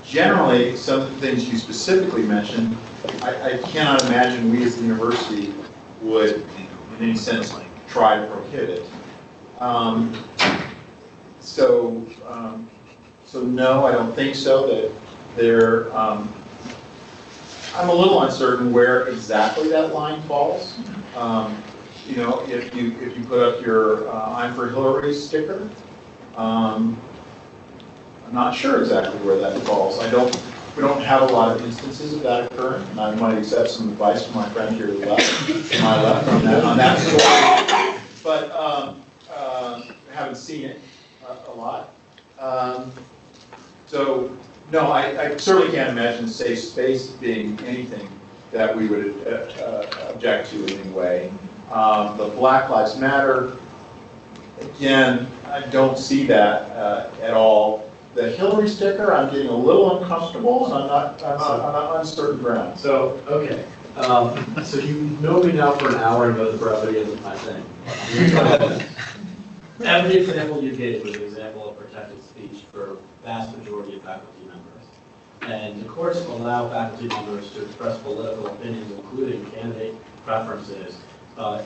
Generally, some of the things you specifically mentioned, I cannot imagine we as the university would, in any sense, try to prohibit. So no, I don't think so. That there, I'm a little uncertain where exactly that line falls. You know, if you put up your "I'm for Hillary" sticker, I'm not sure exactly where that falls. We don't have a lot of instances of that occurring, and I might accept some advice from my friend here to the left, to my left on that story. But haven't seen it a lot. So no, I certainly can't imagine safe space being anything that we would object to in any way. The Black Lives Matter Again, I don't see that at all. The Hillary sticker, I'm getting a little uncomfortable, and I'm on uncertain ground. So, okay, so you know me now for an hour and know the brevity isn't my thing. Every example you gave was an example of protected speech for vast majority of faculty members. And the courts allow faculty members to express political opinions, including candidate preferences,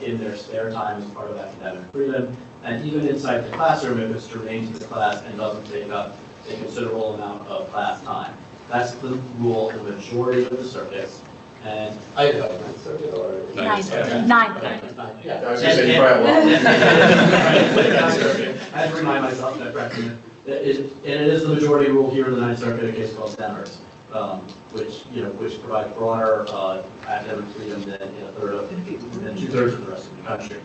in their spare time as part of academic freedom. And even inside the classroom, if it's germane to the class and doesn't take up a considerable amount of class time. That's the rule in the majority of the circuits. And Idaho, ninth circuit or? Ninth. Okay. Ninth. Yeah. I was gonna say, you probably I had to remind myself that correctly. And it is the majority rule here in the Ninth Circuit, a case called Demers, which provide broader academic freedom than than 2/3 of the rest of the country.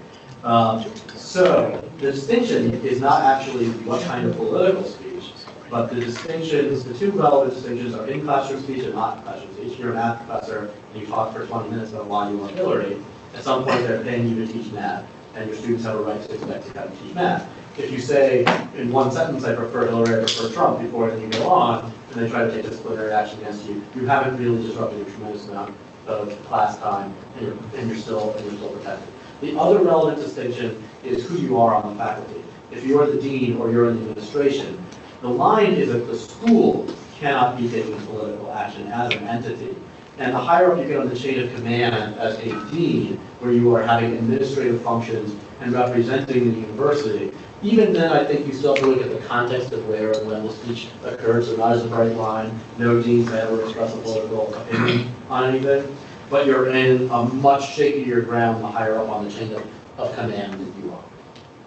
So the distinction is not actually what kind of political speech, but the distinctions, the two relevant distinctions are in classroom speech and not in classroom speech. You're a math professor and you talk for 20 minutes about why you want Hillary. At some point they're paying you to teach math, and your students have a right to expect to have you teach math. If you say in one sentence, I prefer Hillary, I prefer Trump, before then you go on, and they try to take disciplinary action against you, you haven't really disrupted a tremendous amount of class time, and you're still protected. The other relevant distinction is who you are on the faculty. If you're the dean or you're in the administration, the line is that the school cannot be taking political action as an entity. And the higher up you get on the chain of command as a dean, where you are having administrative functions and representing the university, even then I think you still have to look at the context of where and when the speech occurs, so not as a bright line, no deans ever express a political opinion on anything, but you're in a much shakier ground the higher up on the chain of command that you are.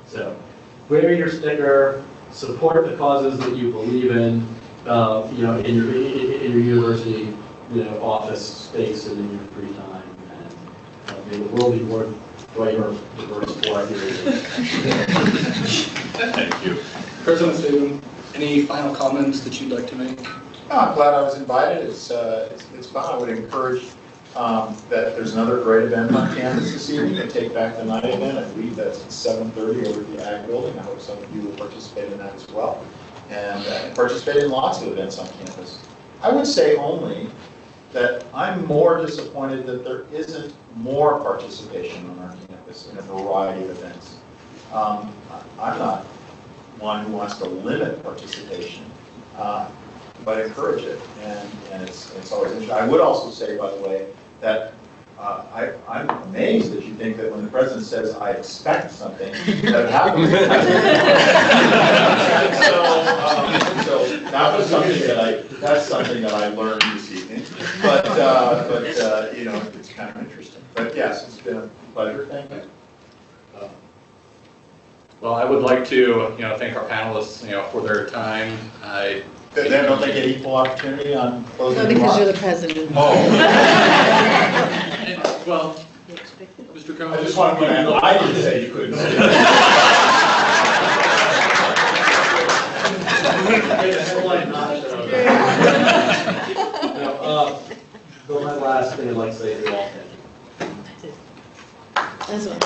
So wear your sticker, support the causes that you believe in, in your university, office space and in your free time, and may the world be more brighter, diverse, more accurate. Thank you. President Staben, any final comments that you'd like to make? No, I'm glad I was invited. It's fun. I would encourage that there's another great event on campus this evening, the Take Back the Night event. I believe that's at 7:30 over at the Ag Building. I hope some of you will participate in that as well, and participate in lots of events on campus. I would say only that I'm more disappointed that there isn't more participation on our campus in a variety of events. I'm not one who wants to limit participation, but encourage it, and it's always interesting. I would also say, by the way, that I'm amazed that you think that when the president says, I expect something, that it happens. So that was something that's something that I learned this evening, but it's kind of interesting. But yes, it's been a pleasure. Thank you. Well, I would like to, thank our panelists, for their time. Don't they get equal opportunity on closing No, because remarks? you're the president. Oh. Well, Mr. Cohn. I just want to put in, I didn't say you couldn't say So my last thing I'd like to say to you all, thank you. As well.